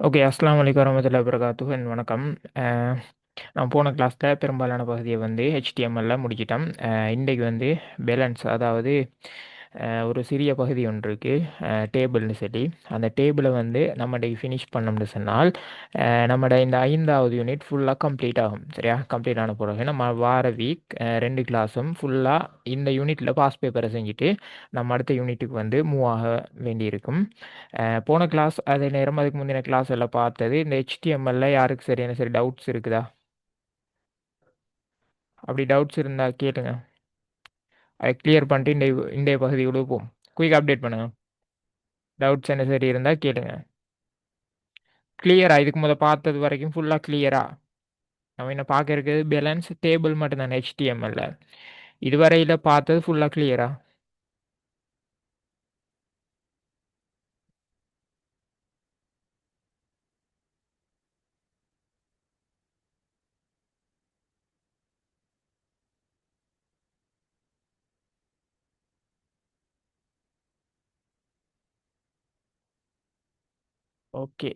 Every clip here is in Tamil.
ஓகே. அஸ்ஸலாமு அலைக்கும் வரஹ்மத்துல்லாஹி வபரகாத்துஹு. வணக்கம். அஹ், நான் போன கிளாஸில் பெரும்பாலான பகுதியை வந்து HTML-ல முடிச்சிட்டோம். இன்றைக்கு வந்து பேலன்ஸ், அதாவது ஒரு சிறிய பகுதி ஒன்று இருக்குது, டேபிள்னு சொல்லி. அந்த டேபிளை வந்து நம்ம இன்றைக்கு ஃபினிஷ் பண்ணோம்னு சொன்னால் நம்மட இந்த 5வது யூனிட் ஃபுல்லாக கம்ப்ளீட் ஆகும். சரியா? கம்ப்ளீட் ஆன பிறகு நம்ம வார வீக் 2 கிளாஸும் ஃபுல்லாக இந்த யூனிட்டில் பாஸ் பேப்பரை செஞ்சுட்டு நம்ம அடுத்த யூனிட்டுக்கு வந்து மூவ் ஆக வேண்டியிருக்கும். போன கிளாஸ் அதே நேரம் அதுக்கு முந்தின கிளாஸ் எல்லாம் பார்த்தது இந்த HTML-ல யாருக்கு சரியான சரி டவுட்ஸ் இருக்குதா? அப்படி டவுட்ஸ் இருந்தால் கேளுங்க. அதை கிளியர் பண்ணிட்டு இன்றைய பகுதிக்குள்ள போவோம். குயிக் அப்டேட் பண்ணுங்க. டவுட்ஸ் என்ன சரி இருந்தால் கேளுங்க. கிளியரா? இதுக்கு முதல் பார்த்தது வரைக்கும் ஃபுல்லாக கிளியரா? நம்ம என்ன பார்க்க இருக்கிறது பேலன்ஸ் டேபிள் மட்டும்தானே HTML-ல. இதுவரையில் பார்த்தது ஃபுல்லாக கிளியரா? ஓகே.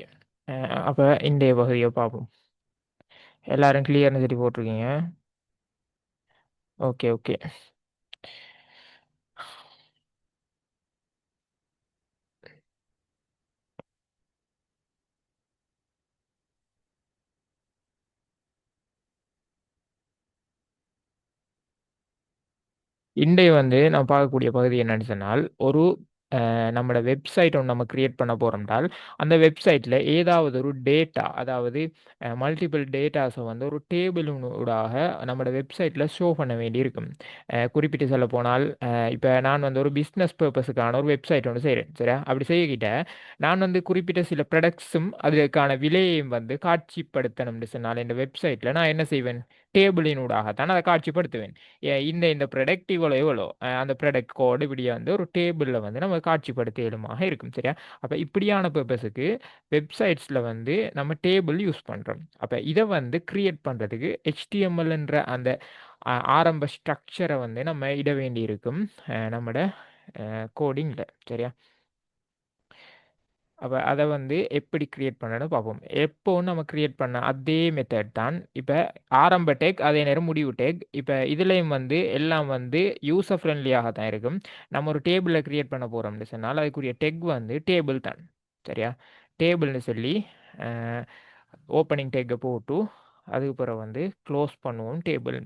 அப்போ இன்றைய பகுதியை பார்ப்போம். எல்லாரும் கிளியர்னு சரி போட்டிருக்கீங்க. Okay okay. இன்றைய வந்து நான் பார்க்கக்கூடிய பகுதி என்னன்னு சொன்னால், ஒரு நம்மளோட வெப்சைட் ஒன்று நம்ம கிரியேட் பண்ண போகிறோம்னால், அந்த வெப்சைட்டில் ஏதாவது ஒரு டேட்டா, அதாவது மல்டிபிள் டேட்டாஸை வந்து ஒரு டேபிள் ஊடாக நம்மளோட வெப்சைட்டில் ஷோ பண்ண வேண்டியிருக்கும். குறிப்பிட்டு சொல்ல போனால், இப்போ நான் வந்து ஒரு பிஸ்னஸ் பர்பஸுக்கான ஒரு வெப்சைட் ஒன்று செய்கிறேன். சரியா? அப்படி செய்யக்கிட்ட நான் வந்து குறிப்பிட்ட சில ப்ராடக்ட்ஸும் அதுக்கான விலையையும் வந்து காட்சிப்படுத்தணும்னு சொன்னால் இந்த வெப்சைட்டில் நான் என்ன செய்வேன்? டேபிளின் ஊடாகத்தான் அதை காட்சிப்படுத்துவேன். இந்த ப்ராடக்ட் இவ்வளோ எவ்வளோ, அந்த ப்ராடக்ட் கோடு இப்படியே வந்து ஒரு டேபிளில் வந்து நம்ம காட்சிப்படுத்த இயலுமாக இருக்கும். சரியா? அப்போ இப்படியான பர்பஸுக்கு வெப்சைட்ஸில் வந்து நம்ம டேபிள் யூஸ் பண்ணுறோம். அப்போ இதை வந்து கிரியேட் பண்ணுறதுக்கு HTML-ன்ற அந்த ஆரம்ப ஸ்ட்ரக்சரை வந்து நம்ம இட வேண்டி இருக்கும் நம்மட கோடிங்கில். சரியா? அப்போ அதை வந்து எப்படி கிரியேட் பண்ணணும்னு பார்ப்போம். எப்போவும் நம்ம கிரியேட் பண்ண அதே மெத்தட் தான். இப்போ ஆரம்ப டேக், அதே நேரம் முடிவு டேக். இப்போ இதுலேயும் வந்து எல்லாம் வந்து யூசர் ஃப்ரெண்ட்லியாக தான் இருக்கும். நம்ம ஒரு டேபிளை கிரியேட் பண்ண போகிறோம்னு சொன்னால் அதுக்குரிய டெக் வந்து டேபிள் தான். சரியா? டேபிள்னு சொல்லி ஓப்பனிங் டேக்கை போட்டு அதுக்கு பிறகு வந்து க்ளோஸ் பண்ணுவோம் டேபிள்.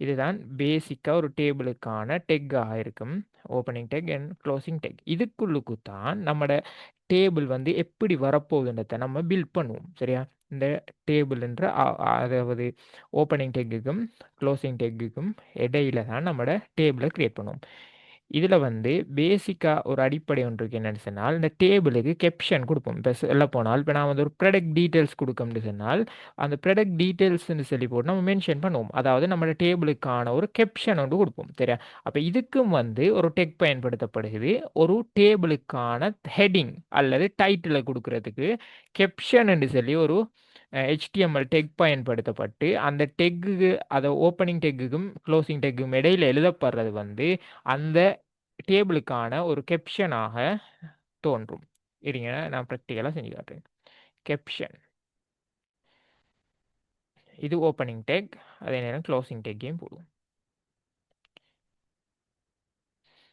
இதுதான் பேசிக்காக ஒரு டேபிளுக்கான டெக்காக இருக்கும். Opening tag and closing tag. இதுக்குள்ளுக்கு தான் நம்மட டேபிள் வந்து எப்படி வரப்போகுதுன்றதை நம்ம பில்ட் பண்ணுவோம். சரியா? இந்த டேபிள்ன்ற அதாவது ஓப்பனிங் டெக்குக்கும் க்ளோசிங் டெக்குக்கும் இடையில தான் நம்மட டேபிளை கிரியேட் பண்ணுவோம். இதில் வந்து பேசிக்காக ஒரு அடிப்படை ஒன்று இருக்குது. என்னென்னு சொன்னால், இந்த டேபிளுக்கு கேப்ஷன் கொடுப்போம். இப்போ சொல்ல போனால், இப்போ நான் வந்து ஒரு ப்ராடக்ட் டீட்டெயில்ஸ் கொடுக்கணும்னு சொன்னால் அந்த ப்ராடக்ட் டீட்டெயில்ஸ்னு சொல்லி போட்டு நம்ம மென்ஷன் பண்ணுவோம். அதாவது நம்மளோட டேபிளுக்கான ஒரு கேப்ஷன் ஒன்று கொடுப்போம். சரியா? அப்போ இதுக்கும் வந்து ஒரு டெக் பயன்படுத்தப்படுகிறது. ஒரு டேபிளுக்கான ஹெட்டிங் அல்லது டைட்டிலை கொடுக்கறதுக்கு கேப்ஷன் என்று சொல்லி ஒரு HTML டெக் பயன்படுத்தப்பட்டு அந்த டெக்குக்கு, அதை ஓப்பனிங் டெக்குக்கும் க்ளோசிங் டெக்குக்கும் இடையில் எழுதப்படுறது வந்து அந்த டேபிளுக்கான ஒரு கேப்ஷனாக தோன்றும். இருங்க, நான் ப்ராக்டிக்கலாக செஞ்சு காட்டுறேன். கேப்ஷன், இது ஓப்பனிங் டேக், அதே நேரம் க்ளோசிங் டேக்கையும் போடுவோம்.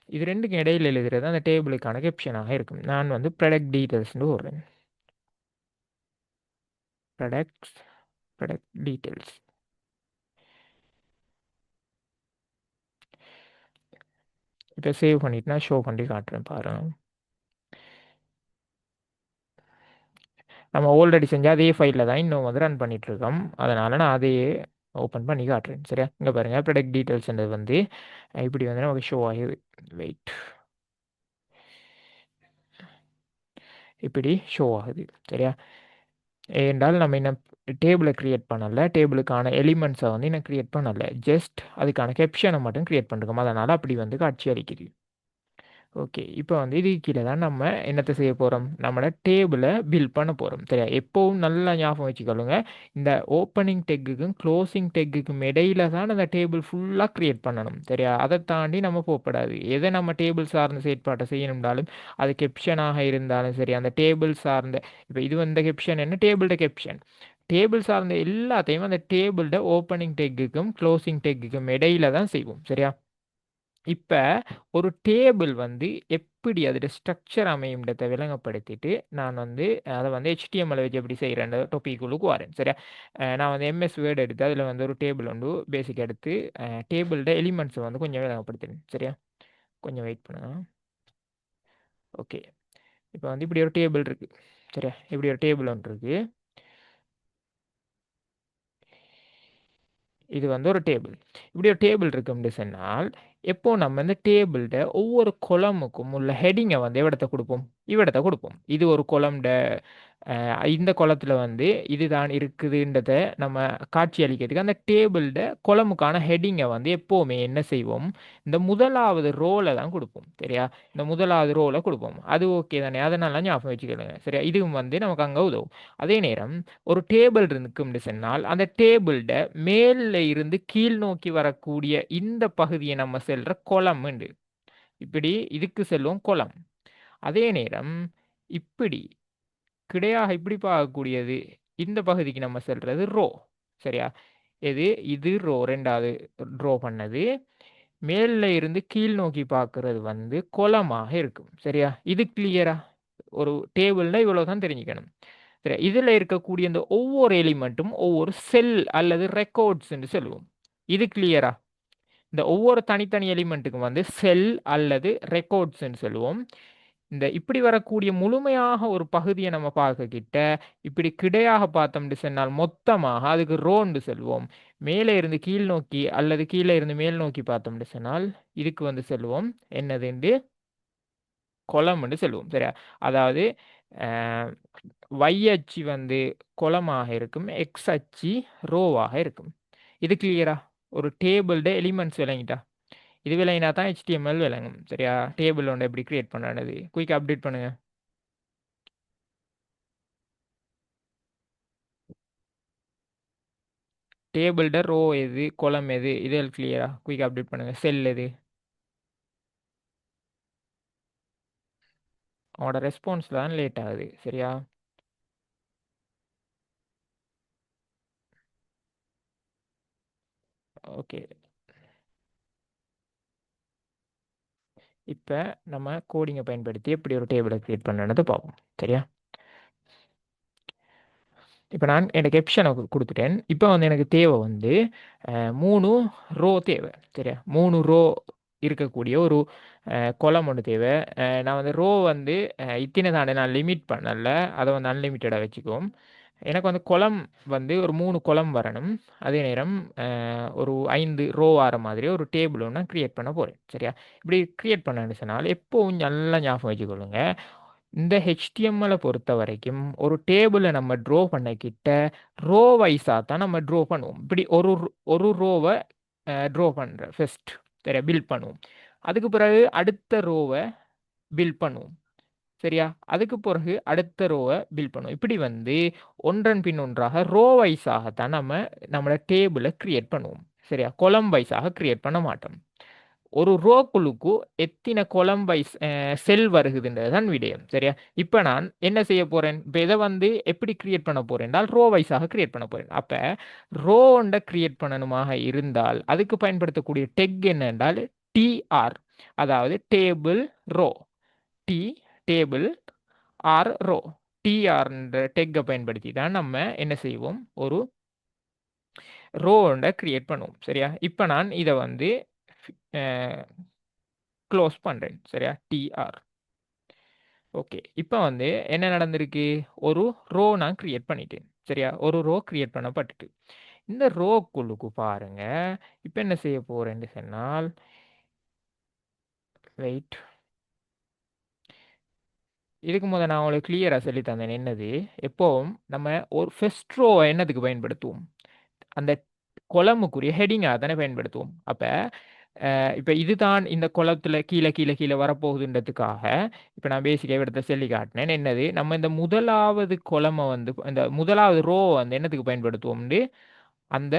இது ரெண்டுக்கும் இடையில் எழுதுறது அந்த டேபிளுக்கான கேப்ஷனாக இருக்கும். நான் வந்து ப்ராடக்ட் டீட்டெயில்ஸ்னு போடுறேன். Products, product details. இப்போ சேவ் பண்ணிட்டு நான் ஷோ பண்ணி காட்டுறேன் பாருங்க. நம்ம ஆல்ரெடி செஞ்ச அதே ஃபைலில் தான் இன்னும் வந்து ரன் பண்ணிட்டு இருக்கோம். அதனால் நான் அதையே ஓப்பன் பண்ணி காட்டுறேன். சரியா? இங்கே பாருங்கள், ப்ராடக்ட் டீட்டெயில்ஸ்ன்றது வந்து இப்படி வந்து நமக்கு ஷோ ஆகுது. வெயிட், இப்படி ஷோ ஆகுது. சரியா? ஏனென்றால் நம்ம இன்னும் டேபிளை கிரியேட் பண்ணலை, டேபிளுக்கான எலிமெண்ட்ஸை வந்து இன்னும் கிரியேட் பண்ணலை, ஜஸ்ட் அதுக்கான கேப்ஷனை மட்டும் கிரியேட் பண்ணிருக்கோம். அதனால் அப்படி வந்து காட்சி அளிக்குது. ஓகே. இப்போ வந்து இதுக்கு கீழ தான் நம்ம என்னத்த செய்ய போறோம்? நம்மளோட டேபிள பில்ட் பண்ண போறோம். சரியா? எப்பவும் நல்லா ஞாபகம் வச்சுக்கொள்ளுங்க. இந்த ஓப்பனிங் டெக்குக்கும், க்ளோசிங் டெக்குக்கும் இடையில தான் அந்த டேபிள் ஃபுல்லா கிரியேட் பண்ணணும். சரியா? அத தாண்டி நம்ம போப்படாது. எத நம்ம டேபிள் சார்ந்த செயற்பாட்ட செய்யணும்னாலும், அது கெப்ஷனாக இருந்தாலும் சரி, அந்த டேபிள் சார்ந்த இப்ப இது வந்து கெப்ஷன் என்ன? டேபிள்ட கெப்ஷன். டேபிள் சார்ந்த எல்லாத்தையும் அந்த டேபிள்ட ஓப்பனிங் டெக்குக்கும், க்ளோசிங் டெக்குக்கும் இடையில தான் செய்வோம். சரியா? இப்ப ஒரு டேபிள் வந்து எப்படி அதோட ஸ்ட்ரக்சர் அமையும்ன்றத விளங்கப்படுத்திட்டு நான் வந்து அதை வந்து HTML வச்சு எப்படி செய்கிறேன் டாபிக்குள்ளுக்கு வரேன். சரியா? நான் வந்து MS வேர்டு எடுத்து அதில் வந்து ஒரு டேபிள் வந்து பேசிக் எடுத்து டேபிளோட எலிமெண்ட்ஸை வந்து கொஞ்சம் விளங்கப்படுத்துறேன். சரியா? கொஞ்சம் வெயிட் பண்ணுங்க. ஓகே. இப்போ வந்து இப்படி ஒரு டேபிள் இருக்கு. சரியா? இப்படி ஒரு டேபிள் ஒன்று இருக்கு. இது வந்து ஒரு டேபிள். இப்படி ஒரு டேபிள் இருக்கும்னு சொன்னால், எப்போ நம்ம இந்த டேபிள்ட ஒவ்வொரு கொலமுக்கும் உள்ள ஹெட்டிங்கை வந்து எவ்விடத்த குடுப்போம்? இவ்விடத்த குடுப்போம். இது ஒரு கொலம்ட இந்த கொலத்துல வந்து இதுதான் இருக்குதுன்றத நம்ம காட்சி அளிக்கிறதுக்கு அந்த டேபிள்ட கொலமுக்கான ஹெட்டிங்கை வந்து எப்பவுமே என்ன செய்வோம்? இந்த முதலாவது ரோல தான் குடுப்போம். சரியா? இந்த முதலாவது ரோல குடுப்போம். அது ஓகே தானே? அதனால ஞாபகம் வச்சுக்கிடுங்க. சரியா? இதுவும் வந்து நமக்கு அங்க உதவும். அதே நேரம் ஒரு டேபிள் இருக்கும்னு சொன்னால் அந்த டேபிள்ட மேல்ல இருந்து கீழ் நோக்கி வரக்கூடிய இந்த பகுதியை நம்ம செல்ற கொலம் உண்டு. இப்படி இதுக்கு செல்லும் கொலம். அதே நேரம் இப்படி கிடையாக இப்படி பார்க்கக்கூடியது இந்த பகுதிக்கு நம்ம செல்றது ரோ. சரியா? இது ரோ ரெண்டாவது ட்ரோ பண்ணது. மேல்ல இருந்து கீழ் நோக்கி பார்க்கறது வந்து கொலமாக இருக்கும். சரியா? இது கிளியரா? ஒரு டேபிள்னா இவ்வளவுதான் தெரிஞ்சுக்கணும். சரி, இதுல இருக்கக்கூடிய இந்த ஒவ்வொரு எலிமெண்ட்டும் ஒவ்வொரு செல் அல்லது ரெக்கார்ட்ஸ் என்று சொல்லுவோம். இது கிளியரா? இந்த ஒவ்வொரு தனித்தனி எலிமெண்ட்டுக்கும் வந்து செல் அல்லது ரெக்கார்ட்ஸ் என்று சொல்லுவோம். இந்த இப்படி வரக்கூடிய முழுமையாக ஒரு பகுதியை நம்ம பார்க்க கிட்ட இப்படி கிடையாக பார்த்தோம்னு சொன்னால் மொத்தமாக அதுக்கு ரோண்டு செல்வோம். மேலே இருந்து கீழ் நோக்கி அல்லது கீழே இருந்து மேல் நோக்கி பார்த்தோம்னு சொன்னால் இதுக்கு வந்து செல்வோம் என்னது கொலம்னு சொல்லுவோம். சரியா? அதாவது y அச்சு வந்து கொலமாக இருக்கும், எக்ஸ் அச்சு ரோவாக இருக்கும். இது கிளியரா? ஒரு டேபிள்ட எலிமெண்ட்ஸ் விளங்கிட்டா? இது விளங்கினா தான் HTML விளங்கும். சரியா? டேபிள் ஒன்று எப்படி கிரியேட் பண்ணானது குயிக் அப்டேட் பண்ணுங்க. டேபிள்ட ரோ எது, கொலம் எது, இது கிளியரா? குயிக் அப்டேட் பண்ணுங்க. செல் எது? அவனோட ரெஸ்பான்ஸ்ல தான் லேட் ஆகுது. சரியா? ஓகே. இப்போ நம்ம கோடிங்கை பயன்படுத்தி எப்படி ஒரு டேபிளை கிரியேட் பண்ணுறது பார்ப்போம். சரியா? இப்போ நான் எனக்கு எப்ஷனை கொடுத்துட்டேன். இப்போ வந்து எனக்கு தேவை வந்து 3 ரோ தேவை. சரியா? 3 ரோ இருக்கக்கூடிய ஒரு கொலம் ஒன்று தேவை. நான் வந்து ரோ வந்து இத்தனை தானே நான் லிமிட் பண்ணல. அதை வந்து அன்லிமிட்டடாக வச்சுக்குவோம். எனக்கு வந்து கொலம் வந்து ஒரு 3 கொலம் வரணும். அதே நேரம் ஒரு 5 ரோ ஆற மாதிரி ஒரு டேபிள் ஒன்று நான் கிரியேட் பண்ண போகிறேன். சரியா? இப்படி கிரியேட் பண்ணேன்னு சொன்னால் எப்போவும் நல்லா ஞாபகம் வச்சுக்கொள்ளுங்க. இந்த HTML பொறுத்த வரைக்கும் ஒரு டேபிளை நம்ம ட்ரோ பண்ணக்கிட்ட ரோ வைஸாக தான் நம்ம ட்ரோ பண்ணுவோம். இப்படி ஒரு ரோவை ட்ரோ பண்ணுற ஃபர்ஸ்ட் சரியா பில்ட் பண்ணுவோம். அதுக்கு பிறகு அடுத்த ரோவை பில்ட் பண்ணுவோம். சரியா? அதுக்கு பிறகு அடுத்த ரோவை பில்ட் பண்ணுவோம். இப்படி வந்து ஒன்றன் பின் ஒன்றாக ரோ வைஸாகத்தான் நம்மளோட டேபிளை கிரியேட் பண்ணுவோம். சரியா? கொலம் வைஸாக கிரியேட் பண்ண மாட்டோம். ஒரு ரோக்குழுக்கு எத்தனை கொலம் வைஸ் செல் வருகுதுன்றது தான் விடயம். சரியா? இப்போ நான் என்ன செய்ய போறேன்? இப்போ இதை வந்து எப்படி கிரியேட் பண்ண போறேன் என்றால் ரோ வைஸாக கிரியேட் பண்ண போறேன். அப்போ ரோ ஒன்றை கிரியேட் பண்ணணுமாக இருந்தால் அதுக்கு பயன்படுத்தக்கூடிய டெக் என்ன என்றால் டிஆர், அதாவது table row. T table R row. டிஆர்ன்ற டெக்கை பயன்படுத்தி தான் நம்ம என்ன செய்வோம்? ஒரு ரோ ஒன்றை கிரியேட் பண்ணுவோம். சரியா? இப்போ நான் இதை வந்து க்ளோஸ் பண்ணுறேன். சரியா? டிஆர். ஓகே. இப்போ வந்து என்ன நடந்திருக்கு? ஒரு ரோ நான் கிரியேட் பண்ணிட்டேன். சரியா? ஒரு ரோ கிரியேட் பண்ணப்பட்டுட்டு இந்த ரோக்குள்ளுக்கு பாருங்க. இப்போ என்ன செய்ய போறேன்னு சொன்னால் வெயிட். இதுக்கு முதல் நான் உங்களுக்கு கிளியராக சொல்லி தந்தேன் என்னது. எப்போவும் நம்ம ஒரு ஃபர்ஸ்ட் ரோவை என்னதுக்கு பயன்படுத்துவோம்? அந்த கொலமுக்குரிய ஹெடிங்காக தானே பயன்படுத்துவோம். அப்போ இப்போ இதுதான் இந்த குளத்துல கீழே கீழே கீழே வரப்போகுதுன்றதுக்காக இப்போ நான் பேசிக்காக இடத்த சொல்லி காட்டினேன். என்னது, நம்ம இந்த முதலாவது குளமை வந்து இந்த முதலாவது ரோ வந்து என்னத்துக்கு பயன்படுத்துவோம்னு அந்த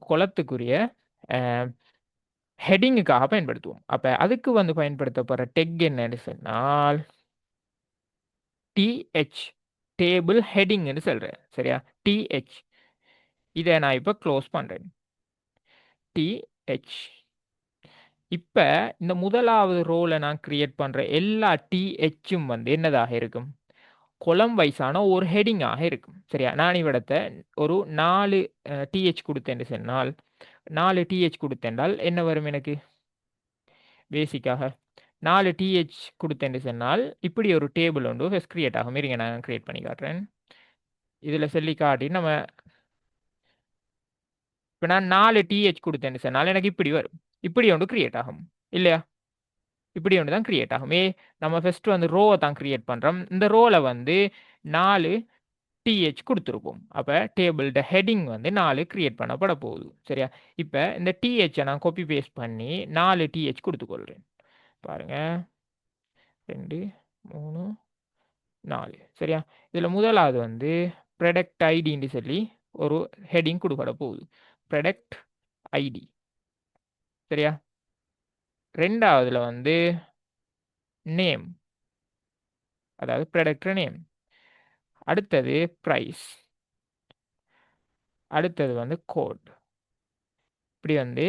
குளத்துக்குரிய ஹெட்டிங்குக்காக பயன்படுத்துவோம். அப்போ அதுக்கு வந்து பயன்படுத்தப்படுற டெக் என்னன்னு சொன்னால் டிஹெச், டேபிள் ஹெட்டிங்னு சொல்கிறேன். சரியா, டிஹெச். இதை நான் இப்போ க்ளோஸ் பண்ணுறேன். டிஹெச். இப்போ இந்த முதலாவது ரோலை நான் கிரியேட் பண்ணுற எல்லா டிஹெச்சும் வந்து என்னதாக இருக்கும், கொலம் வைஸான ஒரு ஹெட்டிங்காக இருக்கும். சரியா, நான் இவ்விடத்தை ஒரு 4 டிஹெச் கொடுத்தேன்னு சொன்னால் 4 டிஹெச் கொடுத்தேன்றால் என்ன வரும் எனக்கு, பேசிக்காக 4 டிஹெச் கொடுத்தேன்னு சொன்னால் இப்படி ஒரு டேபிள் ஒன்று ஃபஸ்ட் கிரியேட் ஆகும். இருங்க நான் கிரியேட் பண்ணி காட்டுறேன். இதில் சொல்லி காட்டி நம்ம இப்போ நான் 4 டிஹெச் கொடுத்தேன்னு சொன்னால் எனக்கு இப்படி வரும். இப்படி ஒன்று கிரியேட் ஆகும் இல்லையா, இப்படி ஒன்று தான் கிரியேட் ஆகும். நம்ம ஃபர்ஸ்ட் வந்து ரோவை தான் கிரியேட் பண்ணுறோம். இந்த ரோவில் வந்து 4 டிஹெச் கொடுத்துருப்போம். அப்போ டேபிள்ட ஹெட்டிங் வந்து 4 கிரியேட் பண்ணப்பட போகுது. சரியா, இப்போ இந்த டிஹெச்சை நான் காப்பி பேஸ்ட் பண்ணி 4 டிஹெச் கொடுத்துக்கொள்கிறேன். பாருங்க, 2 3 4. சரியா, இதில் முதலாவது வந்து ப்ரொடக்ட் ஐடின்னு சொல்லி ஒரு ஹெட்டிங் கொடுக்கப்பட போகுது. Product ID. சரியா, ரெண்டாவதுல வந்து நேம், அதாவது ப்ரொடக்ட் நேம். அடுத்தது ப்ரைஸ். அடுத்தது வந்து கோட். இப்படி வந்து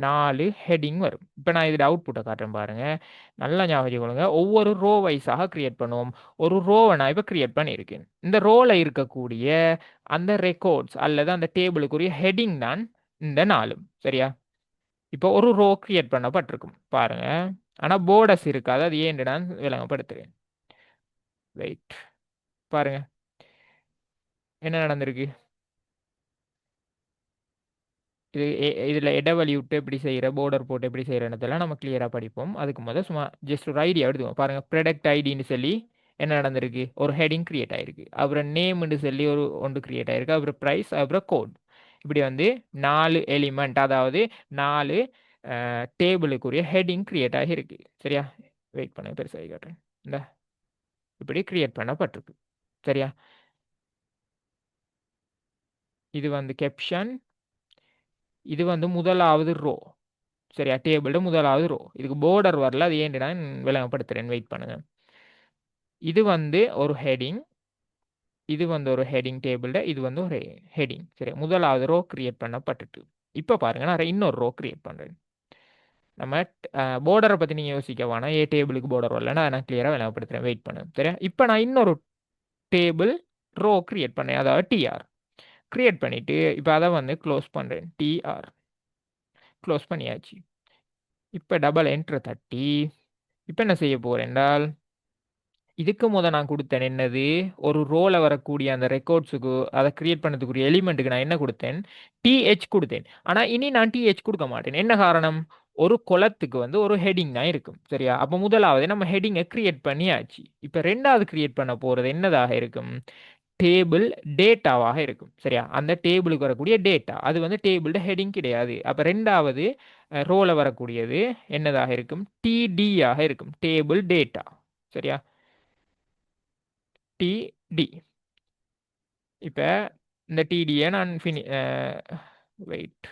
4 ஹெட்டிங் வரும். இப்போ நான் இதில் அவுட்புட்டை காட்டுறேன் பாருங்க. நல்லா ஞாபகம் கொள்ளுங்க, ஒவ்வொரு ரோ வைஸாக கிரியேட் பண்ணுவோம். ஒரு ரோவை நான் இப்போ கிரியேட் பண்ணியிருக்கேன். இந்த ரோவில் இருக்கக்கூடிய அந்த ரெக்கார்ட்ஸ் அல்லது அந்த டேபிளுக்குரிய ஹெட்டிங் தான் இந்த 4. சரியா, இப்போ ஒரு ரோ கிரியேட் பண்ணப்பட்டிருக்கும் பாருங்க. ஆனால் போர்டர்ஸ் இருக்காது. அது ஏன்னு நான் விளங்கப்படுத்துகிறேன். வெயிட், பாருங்க என்ன நடந்திருக்கு. இதில் இடைவெளி விட்டு எப்படி செய்கிற, போர்டர் போட்டு எப்படி செய்கிறதெல்லாம் நம்ம கிளியராக படிப்போம். அதுக்கு முதல் சும்மா ஜஸ்ட் ஒரு ஐடியா எடுத்துவோம். பாருங்கள், ப்ரொடக்ட் ஐடின்னு சொல்லி என்ன நடந்திருக்கு, ஒரு ஹெட்டிங் கிரியேட் ஆயிருக்கு. அப்புறம் நேம்னு சொல்லி ஒரு ஒன்று கிரியேட் ஆயிருக்கு. அப்புறம் ப்ரைஸ், அப்புறம் கோட். இப்படி வந்து 4 எலிமெண்ட், அதாவது 4 டேபிளுக்குரிய ஹெட்டிங் கிரியேட் ஆகிருக்கு. சரியா, வெயிட் பண்ண பெருசாகி காட்டுறேன். இந்த இப்படி கிரியேட் பண்ணப்பட்டிருக்கு. சரியா, இது வந்து கேப்ஷன். இது வந்து முதலாவது ரோ. சரியா, டேபிள் முதலாவது ரோ. இதுக்கு போர்டர் வரல, அது ஏன் நான் விளங்கப்படுத்துறேன். வெயிட் பண்ணுங்க. இது வந்து ஒரு ஹெட்டிங், இது வந்து ஒரு ஹெட்டிங் டேபிள், இது வந்து ஒரு ஹெட்டிங். சரி, முதலாவது ரோ கிரியேட் பண்ணப்பட்டுட்டு இப்போ பாருங்க, நான் இன்னொரு ரோ கிரியேட் பண்ணுறேன். நம்ம போர்டரை பற்றி நீங்கள் யோசிக்க வேணாம். டேபிளுக்கு போர்டர் வரலன்னா நான் கிளியராக விளங்கப்படுத்துறேன். வெயிட் பண்ணுங்க. சரியா, இப்போ நான் இன்னொரு டேபிள் ரோ கிரியேட் பண்ணேன், அதாவது டிஆர் கிரியேட் பண்ணிட்டு இப்போ அதை வந்து க்ளோஸ் பண்ணுறேன். டிஆர் க்ளோஸ் பண்ணியாச்சு. இப்போ டபுள் என்டர் தட்டி இப்போ என்ன செய்ய போகிறேன் என்றால், இதுக்கு நான் கொடுத்தேன் என்னது, ஒரு ரோல வரக்கூடிய அந்த ரெக்கார்ட்ஸுக்கு அதை கிரியேட் பண்ணதுக்குரிய எலிமெண்ட்டுக்கு நான் என்ன கொடுத்தேன், டிஹெச் கொடுத்தேன். ஆனால் இனி நான் டிஹெச் கொடுக்க மாட்டேன். என்ன காரணம், ஒரு குளத்துக்கு வந்து ஒரு ஹெட்டிங் தான் இருக்கும். சரியா, அப்போ முதலாவது நம்ம ஹெட்டிங்கை கிரியேட் பண்ணியாச்சு. இப்போ ரெண்டாவது கிரியேட் பண்ண போகிறது என்னதாக இருக்கும், டேபிள் டேட்டாவாக இருக்கும். சரியா, அந்த டேபிளுக்கு வரக்கூடிய டேட்டா அது வந்து டேபிள்ட ஹெட்டிங் கிடையாது. அப்போ ரெண்டாவது ரோல வரக்கூடியது என்னதாக இருக்கும், டிடியாக இருக்கும், டேபிள் டேட்டா. சரியா, டிடி. இப்போ இந்த டிடியை நான் வெயிட்,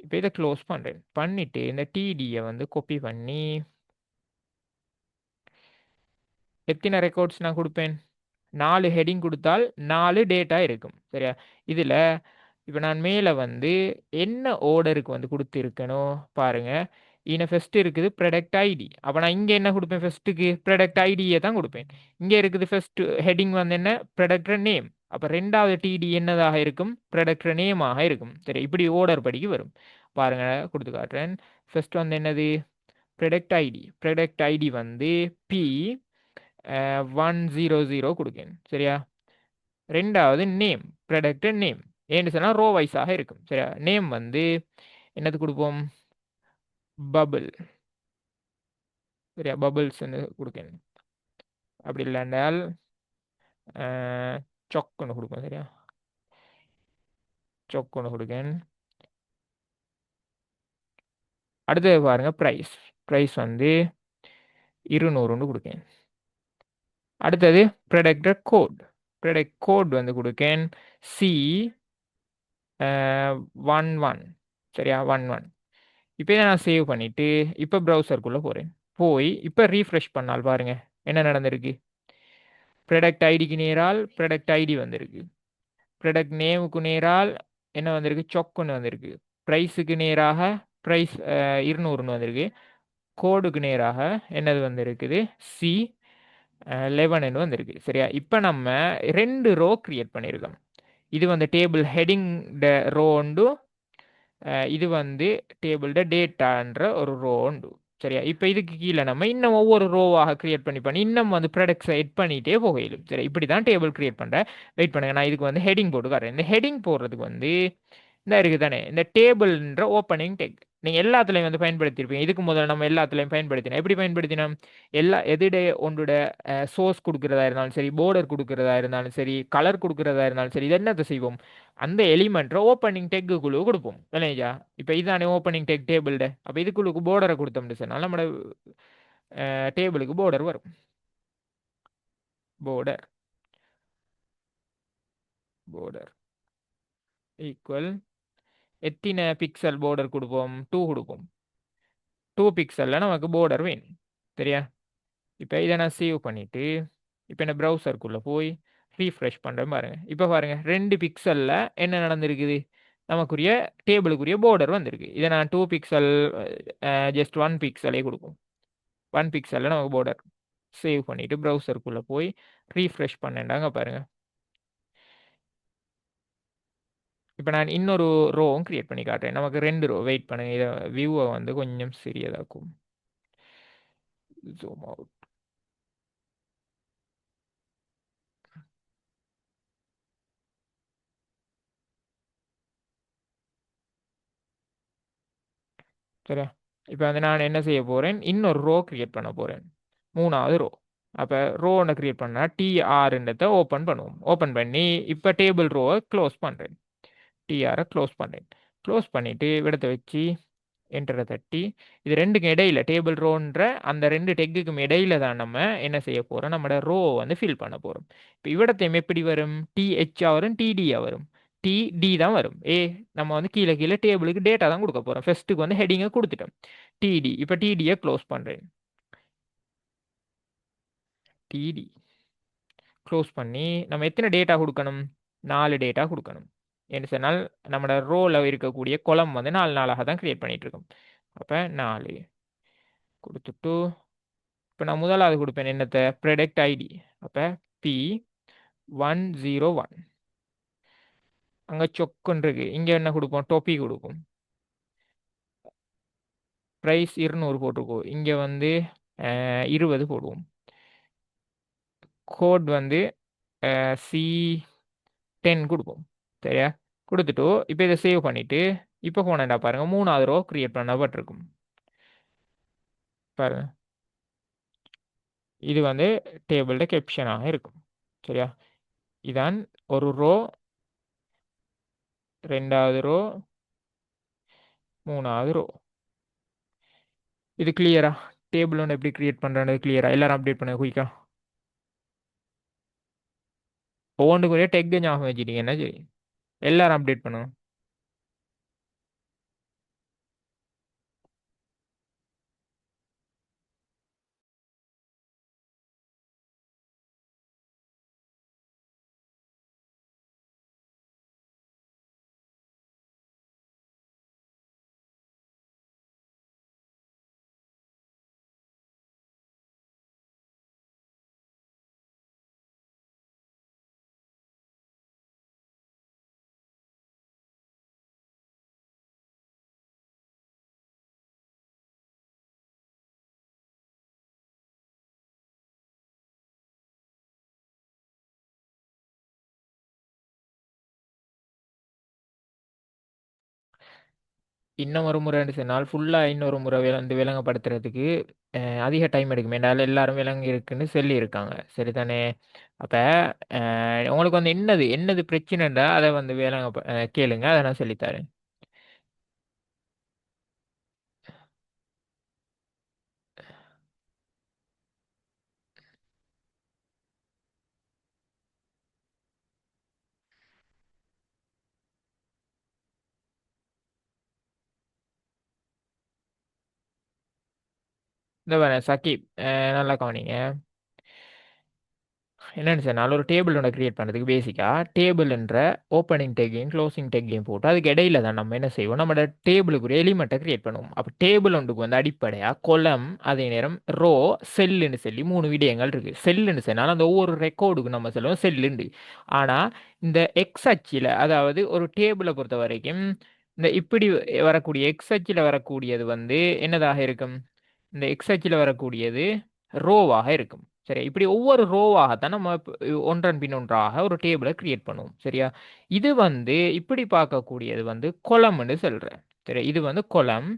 இப்போ இதை க்ளோஸ் பண்ணுறேன். பண்ணிவிட்டு இந்த டிடியை வந்து காப்பி பண்ணி எத்தனை ரெக்கார்ட்ஸ் நான் கொடுப்பேன், 4 ஹெட்டிங் கொடுத்தால் 4 டேட்டா இருக்கும். சரியா, இதில் இப்போ நான் மேலே வந்து என்ன ஆர்டருக்கு வந்து கொடுத்துருக்கணும் பாருங்க. இங்கே ஃபஸ்ட்டு இருக்குது ப்ரொடக்ட் ஐடி. அப்போ நான் இங்கே என்ன கொடுப்பேன், ஃபஸ்ட்டுக்கு ப்ரொடக்ட் ஐடியை தான் கொடுப்பேன். இங்கே இருக்குது ஃபஸ்ட்டு ஹெட்டிங் வந்து என்ன, ப்ரொடக்ட் நேம். அப்போ ரெண்டாவது டிடி என்னதாக இருக்கும், ப்ரொடக்ட் நேமாக இருக்கும். சரி, இப்படி ஆர்டர் படிக்கு வரும். பாருங்க, கொடுத்து காட்டுறேன். ஃபர்ஸ்ட் வந்து என்னது, ப்ரொடக்ட் ஐடி. ப்ரொடக்ட் ஐடி வந்து பி 100 கொடுக்கேன். சரியா, ரெண்டாவது நேம், ப்ரொடக்ட் நேம். ஏன்னு சொன்னால் ரோ வைஸாக இருக்கும். சரியா, நேம் வந்து என்னது கொடுப்போம், பபிள். சரியா, பபிள்ஸ்ன்னு கொடுக்கணும். அப்படி இல்லைன்றால் சொக் ஒன்று கொடுப்போம். சரியா, சொக் ஒன்று கொடுக்கேன். அடுத்தது பாருங்க ப்ரைஸ். ப்ரைஸ் வந்து 200ன்னு கொடுக்கேன். அடுத்தது ப்ரொடக்டர் கோட். ப்ரொடக்ட் கோட் வந்து கொடுக்கேன் சி 11. சரியா, 11. இப்போ இதை நான் சேவ் பண்ணிட்டு இப்போ ப்ரௌசருக்குள்ளே போகிறேன். போய் இப்போ ரீஃப்ரெஷ் பண்ணால் பாருங்க என்ன நடந்திருக்கு. ப்ரொடக்ட் ஐடிக்கு நேரால் ப்ரொடக்ட் ஐடி வந்திருக்கு. ப்ரொடக்ட் நேமுக்கு நேரால் என்ன வந்திருக்கு, சொக்குன்னு வந்திருக்கு. ப்ரைஸுக்கு நேராக ப்ரைஸ் 200ன்னு வந்திருக்கு. கோடுக்கு நேராக என்னது வந்திருக்குது, சி 11ன்னு வந்திருக்கு. சரியா, இப்போ நம்ம 2 ரோ கிரியேட் பண்ணியிருக்கோம். இது வந்து டேபிள் ஹெட்டிங் ரோ உண்டு, இது வந்து டேபிள்ட டேட்டான்ற ஒரு ரோ உண்டு. சரியா, இப்போ இதுக்கு கீழே நம்ம இன்னும் ஒவ்வொரு ரோவாக கிரியேட் பண்ணி இன்னும் வந்து ப்ராடக்ட்ஸை எட் பண்ணிட்டே போகலும். சரி, இப்படி தான் டேபிள் கிரியேட் பண்ணுறேன். வெயிட் பண்ணுங்க, நான் இதுக்கு வந்து ஹெட்டிங் போட்டு காட்டுறேன். இந்த ஹெட்டிங் போடுறதுக்கு வந்து இந்த இருக்குது தானே இந்த டேபிள்ன்ற ஓப்பனிங் டெக் நீங்கள் எல்லாத்துலேயும் வந்து பயன்படுத்தியிருப்பீங்க. இதுக்கு முதல்ல நம்ம எல்லாத்துலேயும் பயன்படுத்தினோம். எப்படி பயன்படுத்தினோம், எல்லா எதுடைய ஒன்றோட சோர்ஸ் கொடுக்குறதா இருந்தாலும் சரி, border கொடுக்குறதா இருந்தாலும் சரி, கலர் கொடுக்குறதா இருந்தாலும் சரி, இது என்னத்தை செய்வோம், அந்த எலிமெண்ட்டை ஓப்பனிங் டெக்குக்குழு கொடுப்போம் இல்லையா. இப்போ இதானே ஓப்பனிங் டெக் டேபிள்ட. அப்போ இதுக்குள்ளுக்கு போர்டரை கொடுத்தோம்னு சொன்னால் நம்மளோட டேபிளுக்கு border வரும். border border ஈக்குவல் எத்தனை பிக்சல் border கொடுப்போம், 2 கொடுப்போம். 2 பிக்சலில் நமக்கு border வேணும். சரியா, இப்போ இதை நான் சேவ் பண்ணிவிட்டு இப்போ என்ன ப்ரௌசருக்குள்ளே போய் ரீஃப்ரெஷ் பண்ணுறேன் பாருங்கள். இப்போ பாருங்கள் 2 பிக்சலில் என்ன நடந்திருக்குது, நமக்குரிய டேபிளுக்குரிய border வந்திருக்கு. இதை நான் 2 பிக்சல் ஜஸ்ட் 1 பிக்சலே கொடுக்கும். 1 பிக்சலில் நமக்கு border. சேவ் பண்ணிவிட்டு ப்ரௌசருக்குள்ளே போய் ரீஃப்ரெஷ் பண்ணேன்டாங்க பாருங்கள். இப்போ நான் இன்னொரு ரோவும் கிரியேட் பண்ணி காட்டுறேன். நமக்கு 2 ரோ. வெயிட் பண்ணுங்க, இதை வியூவை வந்து கொஞ்சம் சிறியதாக்கும். Zoom out. சரியா, இப்போ வந்து நான் என்ன செய்ய போகிறேன், இன்னொரு ரோ கிரியேட் பண்ண போகிறேன், 3வது ரோ. அப்போ ரோ ஒன்று கிரியேட் பண்ணால் டிஆர்ன்றதை ஓப்பன் பண்ணுவோம். ஓப்பன் பண்ணி இப்போ டேபிள் ரோவை க்ளோஸ் பண்ணுறேன். டிஆரை க்ளோஸ் பண்ணுறேன். க்ளோஸ் பண்ணிவிட்டு விடத்தை வச்சு என்டரை தட்டி இது ரெண்டுக்கும் இடையில டேபிள் ரோன்ற அந்த 2 டெக்குக்கும் இடையில தான் நம்ம என்ன செய்ய போகிறோம், நம்மளோட ரோ வந்து ஃபில் பண்ண போகிறோம். இப்போ இவிடத்தையும் எப்படி வரும், டிஹெச்ஆ வரும், டிடிஆ வரும். டிடி தான் வரும். நம்ம வந்து கீழே கீழே டேபிளுக்கு டேட்டா தான் கொடுக்க போகிறோம். ஃபர்ஸ்ட்டுக்கு வந்து ஹெட்டிங்கை கொடுத்துட்டோம், டிடி. இப்போ டிடியை க்ளோஸ் பண்ணுறேன். டிடி க்ளோஸ் பண்ணி நம்ம எத்தனை டேட்டா கொடுக்கணும், 4 டேட்டா கொடுக்கணும். என்ன சொன்னால் நம்மளோட ரோவில் இருக்கக்கூடிய கொலம் வந்து 4 நாளாக தான் கிரியேட் பண்ணிட்டு இருக்கோம். அப்போ 4 கொடுத்துட்டு இப்போ நான் முதலாவது கொடுப்பேன் என்னத்தை, ப்ரொடக்ட் ஐடி. அப்போ P101. அங்கே சொக்குன்னு இருக்கு, இங்கே என்ன கொடுப்போம், டொப்பி கொடுப்போம். ப்ரைஸ் 200 போட்டிருக்கோம், இங்கே வந்து 20 போடுவோம். கோட் வந்து C10 கொடுப்போம். சரியா, கொடுத்துட்டு இப்போ இதை சேவ் பண்ணிவிட்டு இப்போ போனேன்டா பாருங்கள் 3வது ரோ கிரியேட் பண்ணப்பட்டிருக்கும். பாருங்கள், இது வந்து டேபிள்ட கேப்ஷனாக இருக்கும். சரியா, இதான் ஒரு ரோ, 2வது ரோ, 3வது ரோ. இது கிளியரா, டேபிள் ஒன்று எப்படி கிரியேட் பண்ணுறது கிளியரா, எல்லாரும் அப்டேட் பண்ணுங்க குயிக்கா. ஒவ்வொன்றுக்குரிய டெக் ஞாபகம் வச்சுட்டீங்க என்ன, சரி எல்லாரும் அப்டேட் பண்ணுங்க. இன்னும் ஒரு முறை சொன்னால் ஃபுல்லாக இன்னொரு முறை வந்து விளங்கப்படுத்துறதுக்கு அதிக டைம் எடுக்கும். என்னால் எல்லாரும் விலங்கு இருக்குன்னு சொல்லி இருக்காங்க. சரிதானே, அப்போ உங்களுக்கு வந்து என்னது என்னது பிரச்சனைன்றா அதை வந்து விலங்க கேளுங்க, அதை நான் சொல்லித்தரேன். இந்த வேற சகிப், நல்லா கவனிங்க. என்னன்னு சொன்னால் ஒரு டேபிள் ஒன்று கிரியேட் பண்ணுறதுக்கு பேசிக்காக டேபிள்ன்ற ஓப்பனிங் டேக்கையும் க்ளோசிங் டேக்கையும் போட்டு அதுக்கு இடையில தான் நம்ம என்ன செய்வோம், நம்ம டேபிளுக்குரிய எலிமெண்ட்டை கிரியேட் பண்ணுவோம். அப்போ டேபிள் ஒன்றுக்கு வந்து அடிப்படையாக கொலம், அதே நேரம் ரோ, செல்லுன்னு சொல்லி மூணு விடயங்கள் இருக்குது. செல்லுன்னு சொன்னால் அந்த ஒவ்வொரு ரெக்கார்டுக்கு நம்ம சொல்லுவோம் செல்லுண்டு. ஆனால் இந்த எக்ஸ் அச்சில், அதாவது ஒரு டேபிளை பொறுத்த வரைக்கும் இந்த இப்படி வரக்கூடிய எக்ஸ் அச்சில் வரக்கூடியது வந்து என்னதாக இருக்கும், இந்த எக்ஸ் அச்சில் வரக்கூடியது ரோவாக இருக்கும். சரி, இப்படி ஒவ்வொரு ரோவாகத்தான் நம்ம ஒன்றன் பின் ஒன்றாக ஒரு டேபிளை கிரியேட் பண்ணுவோம். சரியா, இது வந்து இப்படி பார்க்கக்கூடியது வந்து கொலம்னு சொல்றேன். சரி, இது வந்து கொலம்,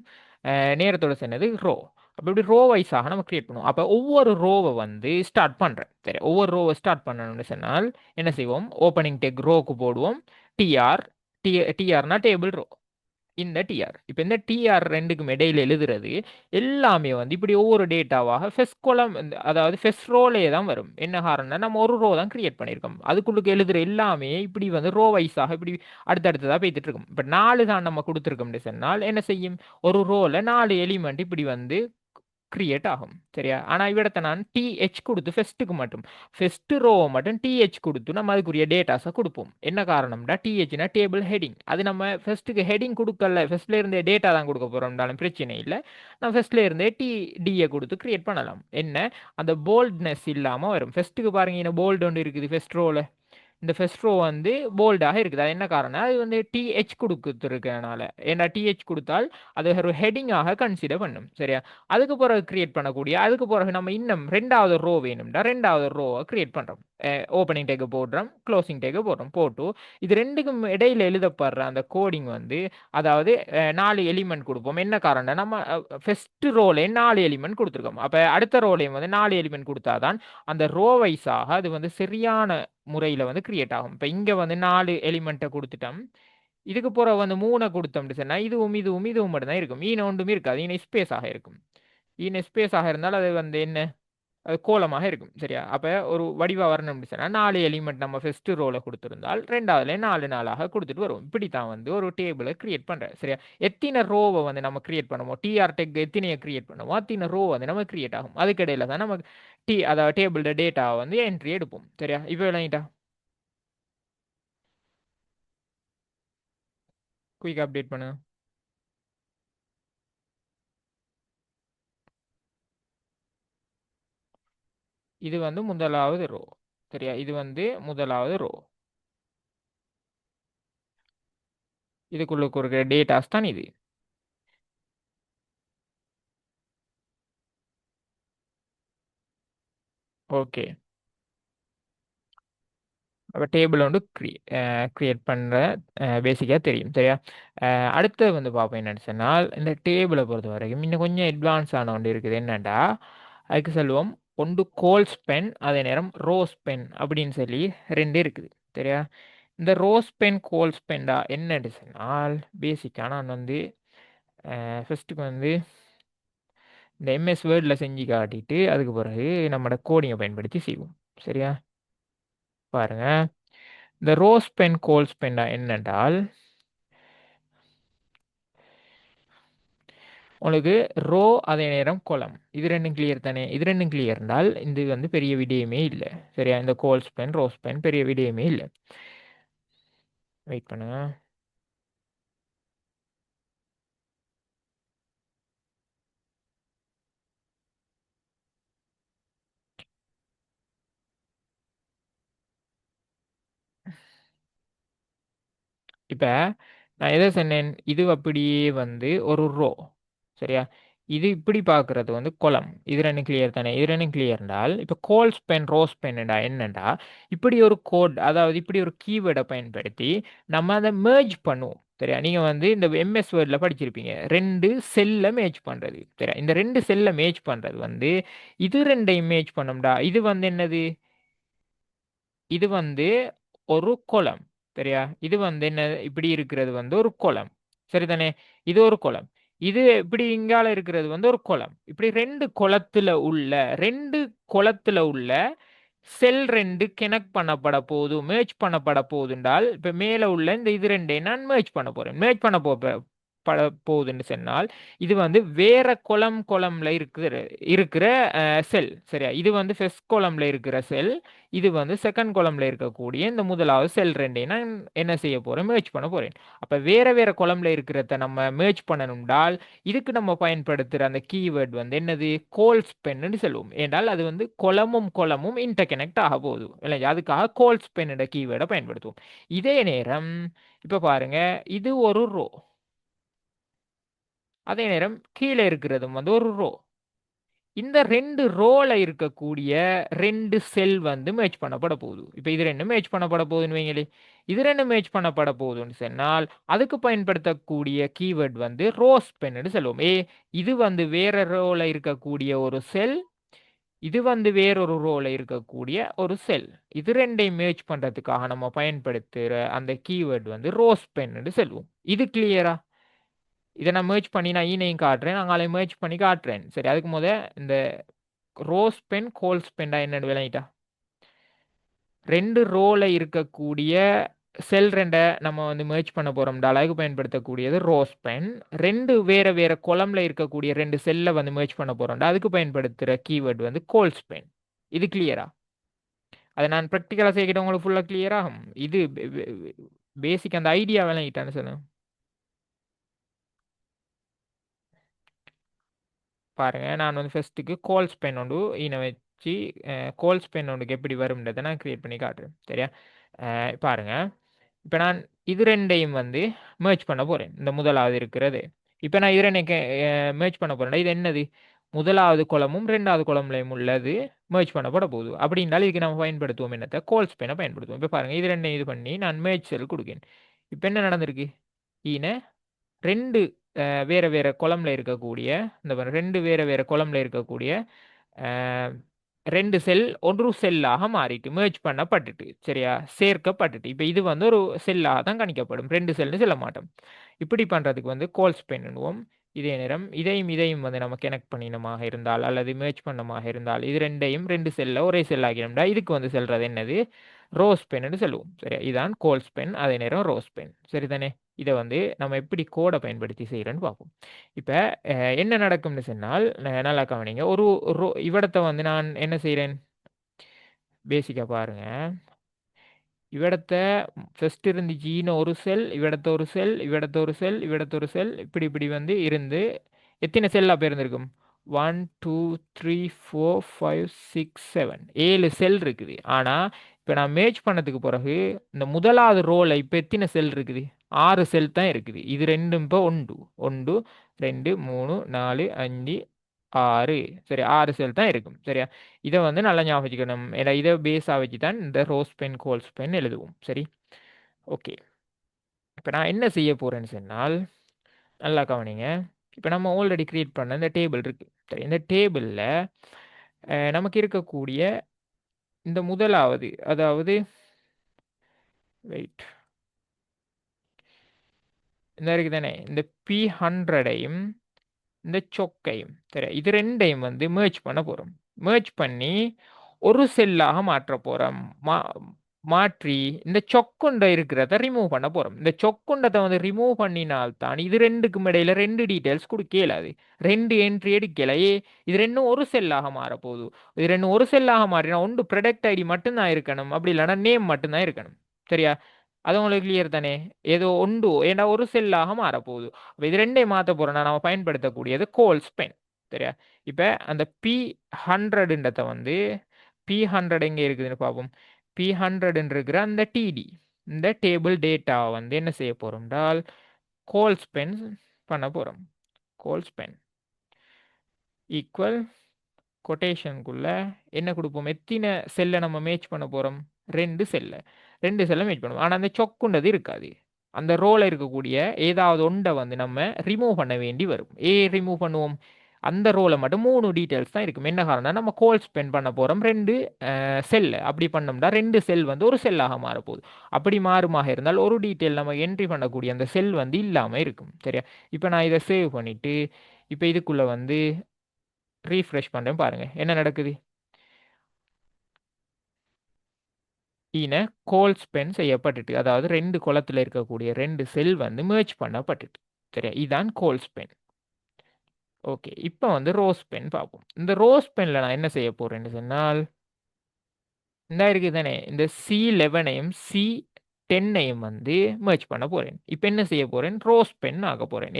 நேரத்தோட சேர்ந்தது ரோ. அப்போ இப்படி ரோ வைஸாக நம்ம கிரியேட் பண்ணுவோம். அப்போ ஒவ்வொரு ரோவை வந்து ஸ்டார்ட் பண்ணுறேன். சரி, ஒவ்வொரு ரோவை ஸ்டார்ட் பண்ணணும்னு சொன்னால் என்ன செய்வோம், ஓப்பனிங் டெக் ரோக்கு போடுவோம் டிஆர். டிஆர்னா டேபிள் ரோ. இந்த டிஆர், இப்போ இந்த டிஆர் ரெண்டுக்கும் இடையில எழுதுறது எல்லாமே வந்து இப்படி ஒவ்வொரு டேட்டாவாக ஃபெஸ்ட் கோலம், அதாவது ஃபெஸ்ட் ரோலே தான் வரும். என்ன காரணம்னா நம்ம ஒரு ரோ தான் கிரியேட் பண்ணியிருக்கோம், அதுக்குள்ளுக்கு எழுதுற எல்லாமே இப்படி வந்து ரோ வைஸாக இப்படி அடுத்தடுத்ததாக போய்த்துட்டு இருக்கும். இப்போ 4 தான் நம்ம கொடுத்துருக்கோம்னு சொன்னால் என்ன செய்யும், ஒரு ரோல 4 எலிமெண்ட் இப்படி வந்து கிரியேட் ஆகும். சரியா, ஆனால் இவிடத்தை நான் டிஹெச் கொடுத்து ஃபெஸ்ட்டுக்கு மட்டும், ஃபெஸ்ட் ரோவை மட்டும் டிஹெச் கொடுத்து நம்ம அதுக்குரிய டேட்டாஸை கொடுப்போம். என்ன காரணம்னா டிஹெச்னா டேபிள் ஹெட்டிங், அது நம்ம ஃபெஸ்ட்டுக்கு ஹெட்டிங் கொடுக்கல, ஃபெஸ்ட்ல இருந்தே டேட்டா தான் கொடுக்க போறோம்னாலும் பிரச்சனை இல்லை. நம்ம ஃபெஸ்ட்ல இருந்தே டியை கொடுத்து கிரியேட் பண்ணலாம். என்ன, அந்த போல்ட்னஸ் இல்லாமல் வரும். ஃபெஸ்ட்டுக்கு பாருங்க, இந்த போல்டு ஒன்று இருக்குது ஃபெஸ்ட் ரோல, இந்த ஃபர்ஸ்ட் ரோ வந்து போல்டாக இருக்குது. அது என்ன காரணம், அது வந்து டிஹெச் கொடுத்துருக்கனால. ஏன்னா டிஹெச் கொடுத்தால் அது ஒரு ஹெட்டிங்காக கன்சிடர் பண்ணும். சரியா, அதுக்கு பிறகு கிரியேட் பண்ணக்கூடிய, அதுக்கு பிறகு நம்ம இன்னும் ரெண்டாவது ரோ வேணும்டா, ரெண்டாவது ரோவை கிரியேட் பண்ணுறோம். ஓப்பனிங் டேக்கை போடுறோம், க்ளோசிங் டேக்கை போடுறோம். போட்டு இது ரெண்டுக்கும் இடையில எழுதப்படுற அந்த கோடிங் வந்து, அதாவது 4 எலிமெண்ட் கொடுப்போம். என்ன காரணம், நம்ம ஃபர்ஸ்ட் ரோலே 4 எலிமெண்ட் கொடுத்துருக்கோம். அப்போ அடுத்த ரோலையும் வந்து 4 எலிமெண்ட் கொடுத்தாதான் அந்த ரோ வைஸாக அது வந்து சரியான முறையில் வந்து கிரியேட் ஆகும். இப்போ இங்கே வந்து 4 எலிமெண்ட்டை கொடுத்துட்டோம், இதுக்கு போகிற வந்து 3 கொடுத்தோம்னு சொன்னால் இதுவும் இதுவும் இதுவும் மட்டும் தான் இருக்கும், ஈன ஒன்றுமே இருக்காது. ஈன ஸ்பேஸாக இருக்கும். ஈன ஸ்பேஸாக இருந்தால் அது வந்து என்ன, அது கோலமாக இருக்கும். சரியா, அப்போ ஒரு வடிவாக வரணும்னு சொன்னால் 4 எலிமெண்ட் நம்ம ஃபர்ஸ்ட் ரோல கொடுத்துருந்தால் ரெண்டாவதுல 4 4ஆக கொடுத்துட்டு வரும். இப்படி தான் வந்து ஒரு டேபிளை கிரியேட் பண்ணுறேன். சரியா, எத்தனை ரோவை வந்து நம்ம கிரியேட் பண்ணுவோம், டிஆர் டெக் எத்தனையை கிரியேட் பண்ணுவோம், அத்தனை ரோ வந்து நம்ம கிரியேட் ஆகும். அதுக்கு இடையில தான் நம்ம அதாவது டேபிளோட டேட்டாவை வந்து என்ட்ரி எடுப்போம். சரியா, இப்போ விளங்கிட்டா, குயிக் அப்டேட் பண்ணு. இது வந்து முதலாவது ரோ. சரியா, இது வந்து முதலாவது ரோ, இதுக்குள்ள இருக்கிற டேட்டாஸ் தான் இது. ஓகே, அப்போ டேபிள் வந்து கிரியேட் பண்ணுற பேசிக்காக தெரியும். சரியா, அடுத்து வந்து பார்ப்போம் என்னன்னு சொன்னால், இந்த டேபிளை பொறுத்த வரைக்கும் இன்னும் கொஞ்சம் அட்வான்ஸ் ஆன ஒன்று இருக்குது. என்னென்னா அதுக்கு சொல்லுவோம் ஒன்று கோல்ஸ் பென், அதே நேரம் ரோஸ் பென் அப்படின்னு சொல்லி ரெண்டு இருக்குது. சரியா, இந்த ரோஸ் பென் கோல்ஸ் பென்டா என்னன்னு சொன்னால் பேசிக்காக நான் வந்து ஃபஸ்ட்டுக்கு வந்து இந்த எம்எஸ் வேர்டில் செஞ்சு காட்டிட்டு அதுக்கு பிறகு நம்மளோட கோடிங்கை பயன்படுத்தி செய்வோம். சரியா, பாருங்க, இந்த ரோஸ் பென் கோல்ஸ் பென்டா என்னென்றால், உங்களுக்கு ரோ அதே நேரம் கோலம் இது ரெண்டும் கிளியர் தானே, இது ரெண்டும் கிளியர் என்றால் இது வந்து பெரிய விடயமே இல்லை. சரியா, இந்த கோல்ஸ் பென் ரோஸ் பென் பெரிய விடயமே இல்லை. வெயிட் பண்ணுங்க. இப்போ நான் எதை சொன்னேன், இது அப்படியே வந்து ஒரு ரோ. சரியா, இது இப்படி பார்க்கறது வந்து கொலம், இது ரெண்டும் கிளியர் தானே, இது ரெண்டும் கிளியர் என்றால் இப்போ கோல்ஸ் பென் ரோஸ் பென்டா என்னண்டா, இப்படி ஒரு கோட், அதாவது இப்படி ஒரு கீவேர்டை பயன்படுத்தி நம்ம அதை மேர்ஜ் பண்ணுவோம். சரியா, நீங்கள் வந்து இந்த எம்எஸ் வேர்டில் படிச்சிருப்பீங்க, ரெண்டு செல்லை மேட்ச் பண்ணுறது. சரியா, இந்த ரெண்டு செல்லை மேட்ச் பண்ணுறது வந்து இது ரெண்டையும் மேட்ச் பண்ணோம்டா, இது வந்து என்னது, இது வந்து ஒரு குளம். சரியா, இது வந்து என்ன, இப்படி இருக்கிறது வந்து ஒரு குளம். சரிதானே, இது ஒரு குளம். இது இப்படி இங்கால இருக்கிறது வந்து ஒரு குளம். இப்படி ரெண்டு குளத்துல உள்ள செல் ரெண்டு கனெக்ட் பண்ணப்பட போகுது, மேட்ச் பண்ணப்பட போகுதுன்றால் இப்ப மேல உள்ள இந்த இது ரெண்டையும் நான் மேட்ச் பண்ண போறேன். மேட்ச் பண்ண பட போகுதுன்னு சொன்னால் இது வந்து வேற கொலம்ல இருக்கிற செல். சரியா? இது வந்து ஃபர்ஸ்ட் கொலம்ல இருக்கிற செல், இது வந்து செகண்ட் கொலம்ல இருக்கக்கூடிய இந்த முதலாவது செல் ரெண்டையும் நான் என்ன செய்ய போறேன், மேட்ச் பண்ண போறேன். அப்ப வேற வேற கொலம்ல இருக்கிறத நம்ம மேட்ச் பண்ணணும்டால் இதுக்கு நம்ம பயன்படுத்துற அந்த கீவேர்ட் வந்து என்னது, கோல்ஸ் பென்னு சொல்லுவோம். ஏன்றால் அது வந்து கொலமும் இன்டர்கனெக்ட் ஆக போகுது இல்லையா, அதுக்காக கோல்ஸ் பென்னோட கீவேர்டை பயன்படுத்துவோம். இதே நேரம் இப்ப பாருங்க, இது ஒரு ரோ, அதே நேரம் கீழே இருக்கிறதும் வந்து ஒரு ரோ. இந்த ரெண்டு ரோல இருக்கக்கூடிய ரெண்டு செல் வந்து மேட்ச் பண்ணப்பட போகுது. இப்போ இது ரெண்டும் மேட்ச் பண்ணப்பட போகுதுன்னு வைங்களே, இது ரெண்டும் மேட்ச் பண்ணப்பட போகுதுன்னு சொன்னால் அதுக்கு பயன்படுத்தக்கூடிய கீவேர்ட் வந்து ரோஸ் பென்னு சொல்லுவோம். இது வந்து வேற ரோல இருக்கக்கூடிய ஒரு செல், இது வந்து வேறொரு ரோல இருக்கக்கூடிய ஒரு செல். இது ரெண்டையும் மேட்ச் பண்றதுக்காக நம்ம பயன்படுத்துகிற அந்த கீவேர்ட் வந்து ரோஸ் பென்னு சொல்லுவோம். இது கிளியரா? இதை நான் மேட்ச் பண்ணி நான் ஈனையும் காட்டுறேன், நாங்களே மேட்ச் பண்ணி காட்டுறேன். சரி, அதுக்கு இந்த ரோஸ் பென் கோல்ஸ் பென்டா என்னன்னு விளங்கிட்டா? ரெண்டு ரோல இருக்கக்கூடிய செல் ரெண்டை நம்ம வந்து மேட்ச் பண்ண போறோம்டா அழகு பயன்படுத்தக்கூடியது ரோஸ் பென். ரெண்டு வேற வேற கொலம்ல இருக்கக்கூடிய ரெண்டு செல்லை வந்து மேட்ச் பண்ண போறோம்டா அதுக்கு பயன்படுத்துற கீவேர்ட் வந்து கோல்ஸ் பென். இது கிளியரா? அதை நான் ப்ராக்டிக்கலாக செய்கிட்ட உங்களுக்கு ஃபுல்லாக கிளியராகும். இது பேசிக் அந்த ஐடியா விளங்கிட்டான்னு சொல்லுங்க. பாருங்க, நான் வந்து ஃபர்ஸ்ட்டுக்கு கோல்ஸ் பென் ஒன்று ஈன வச்சு கோல்ஸ் பென் ஒன்றுக்கு எப்படி வரும்ன்றதை நான் கிரியேட் பண்ணி காட்டுறேன். சரியா? பாருங்க, இப்போ நான் இது ரெண்டையும் வந்து மேட்ச் பண்ண போறேன், இந்த முதலாவது இருக்கிறது. இப்போ நான் இது ரெண்டையும் மேட்ச் பண்ண போறேன். இது என்னது, முதலாவது குளமும் ரெண்டாவது குளம்லையும் உள்ளது மேட்ச் பண்ணப்பட போகுது. அப்படின்னாலும் இதுக்கு நம்ம பயன்படுத்துவோம் என்னத்தை, கோல்ஸ் பெனை பயன்படுத்துவோம். இப்போ பாருங்க, இது ரெண்டையும் இது பண்ணி நான் மேட்ச் செல் கொடுக்கேன். இப்போ என்ன நடந்திருக்கு, ஈன ரெண்டு வேற வேற குளம்ல இருக்கக்கூடிய இந்த ரெண்டு வேற வேற குளம்ல இருக்கக்கூடிய அஹ், ரெண்டு செல் ஒரு செல்லாக மாறிட்டு மேட்ச் பண்ணப்பட்டுட்டு, சரியா, சேர்க்கப்பட்டுட்டு. இப்போ இது வந்து ஒரு செல்லாக தான் கணிக்கப்படும், ரெண்டு செல்னு சொல்ல மாட்டோம். இப்படி பண்றதுக்கு வந்து கோல்ஸ் பண்ணுவோம். இதே நேரம் இதையும் வந்து நம்ம கனெக்ட் பண்ணினமாக இருந்தால் அல்லது மேட்ச் பண்ணமாக இருந்தால் இது ரெண்டையும் ரெண்டு செல்ல ஒரே செல் ஆகிடும்டா இதுக்கு வந்து செல்றது என்னது, ரோஸ் பென்னு சொல்லுவோம். சரியா? இதான் கோல்ஸ் பென், அதே நேரம் ரோஸ் பென். சரிதானே? இதை வந்து நம்ம எப்படி கோடை பயன்படுத்தி செய்யறோன்னு பார்ப்போம். இப்போ என்ன நடக்கும்னு சொன்னால் நல்லா கவனிங்க. ஒரு இவ்விடத்தை வந்து நான் என்ன செய்கிறேன், பேசிக்காக பாருங்க. இவ்விடத்த ஃபர்ஸ்ட் இருந்து ஜீன ஒரு செல், இவ்விடத்த ஒரு செல், இவ்விடத்த ஒரு செல், இவ்விடத்த ஒரு செல், இப்படி இப்படி வந்து இருந்து எத்தனை செல் அப்போ இருந்திருக்கும், 1 2 3 4 5 6 7 7 செல் இருக்குது. ஆனால் இப்போ நான் மேட்ச் பண்ணதுக்கு பிறகு இந்த முதலாவது ரோல இப்போ எத்தனை செல் இருக்குது, 6 செல் தான் இருக்குது. இது ரெண்டும் இப்போ ஒன்று ஒன்று 2 3 4 5 6, சரி, 6 செல் தான் இருக்கும். சரியா? இதை வந்து நல்லா ஞாபகம் வச்சுக்கணும். ஏன்னா இதை பேஸாக வச்சு தான் இந்த ரோஸ் பென் கோல்ஸ் பென் எழுதுவோம். சரி, ஓகே. இப்போ நான் என்ன செய்ய போறேன்னு சொன்னால் நல்லா கவனிங்க. இப்போ நம்ம ஆல்ரெடி கிரியேட் பண்ண இந்த டேபிள் இருக்கு. சரி, இந்த டேபிளில் நமக்கு இருக்கக்கூடிய இந்த முதலாவது, அதாவது வெயிட், இந்த இருக்கு தானே, இந்த P100ஐயும் இந்த சொக்கையும், சரி, இது ரெண்டையும் வந்து மேட்ச் பண்ண போறோம். மேட்ச் பண்ணி ஒரு செல்லாக மாற்ற போறோம். மாற்றி இந்த சொக்குண்ட இருக்கிறத ரிமூவ் பண்ண போறோம். இந்த சொக்குண்டத்தை வந்து ரிமூவ் பண்ணினால்தான் இது ரெண்டுக்கும் இடையில ரெண்டு டீட்டெயில்ஸ் கொடுக்க இயலாது, ரெண்டு என்ட்ரி எடுக்கல. இது ரெண்டும் ஒரு செல்லாக மாற போகுது. இது ரெண்டும் ஒரு செல்லாக மாறினா ஒன்று ப்ராடக்ட் ஐடி மட்டும்தான் இருக்கணும், அப்படி இல்லைன்னா நேம் மட்டும்தான் இருக்கணும். சரியா? அது உங்களுக்கு கிளியர் தானே? ஏதோ ஒன்று ஏன்னா ஒரு செல்லாக மாறப்போகுது. அப்போ இது ரெண்டையும் மாற்ற போறோம்னா நம்ம பயன்படுத்தக்கூடியது கோல்ஸ் பென். சரியா? இப்போ அந்த P100ன்றத வந்து P100 எங்கே இருக்குதுன்னு பார்ப்போம். P100 இருக்கிற அந்த டிடி, இந்த டேபிள் டேட்டாவை வந்து என்ன செய்ய போறோம்டால் கோல்ஸ் பென் பண்ண போறோம். கோல்ஸ் பென் ஈக்குவல் கொட்டேஷனுக்குள்ள என்ன கொடுப்போம், எத்தனை செல்லை நம்ம மேட்ச் பண்ண போறோம், ரெண்டு செல்லை மேட்ச் பண்ணுவோம். ஆனால் அந்த சொக்குண்டது இருக்காது. அந்த ரோல இருக்கக்கூடிய ஏதாவது ஒன்றை வந்து நம்ம ரிமூவ் பண்ண வேண்டி வரும். ரிமூவ் பண்ணுவோம், அந்த ரோல மட்டும் 3 டீட்டெயில்ஸ் தான் இருக்கும். என்ன காரணம், நம்ம கோல் ஸ்பெண்ட் பண்ண போறோம் ரெண்டு செல். அப்படி பண்ணோம்னா ரெண்டு செல் வந்து ஒரு செல்லாக மாறப்போகுது. அப்படி மாறுமாக இருந்தால் ஒரு டீட்டெயில் நம்ம என்ட்ரி பண்ணக்கூடிய அந்த செல் வந்து இல்லாமல் இருக்கும். சரியா? இப்போ நான் இதை சேவ் பண்ணிட்டு இப்போ இதுக்குள்ள வந்து ரீஃப்ரெஷ் பண்ணுறேன். பாருங்க என்ன நடக்குது, ஈன கோல் ஸ்பென் செய்யப்பட்டுட்டு, அதாவது ரெண்டு குளத்தில் இருக்கக்கூடிய ரெண்டு செல் வந்து மேட்ச் பண்ணப்பட்டுட்டு. சரியா? இதுதான் கோல்ஸ் பென். ஓகே, இப்போ வந்து ரோஸ் பென் பார்ப்போம். இந்த ரோஸ் பென்ல நான் என்ன செய்ய போறேன்னு சொன்னால், இந்த இருக்கு தானே, இந்த C11ஐயும் C10ஐயும் வந்து மெர்ஜ் பண்ண போறேன். இப்போ என்ன செய்ய போறேன்? ரோஸ் பென் ஆக போறேன்.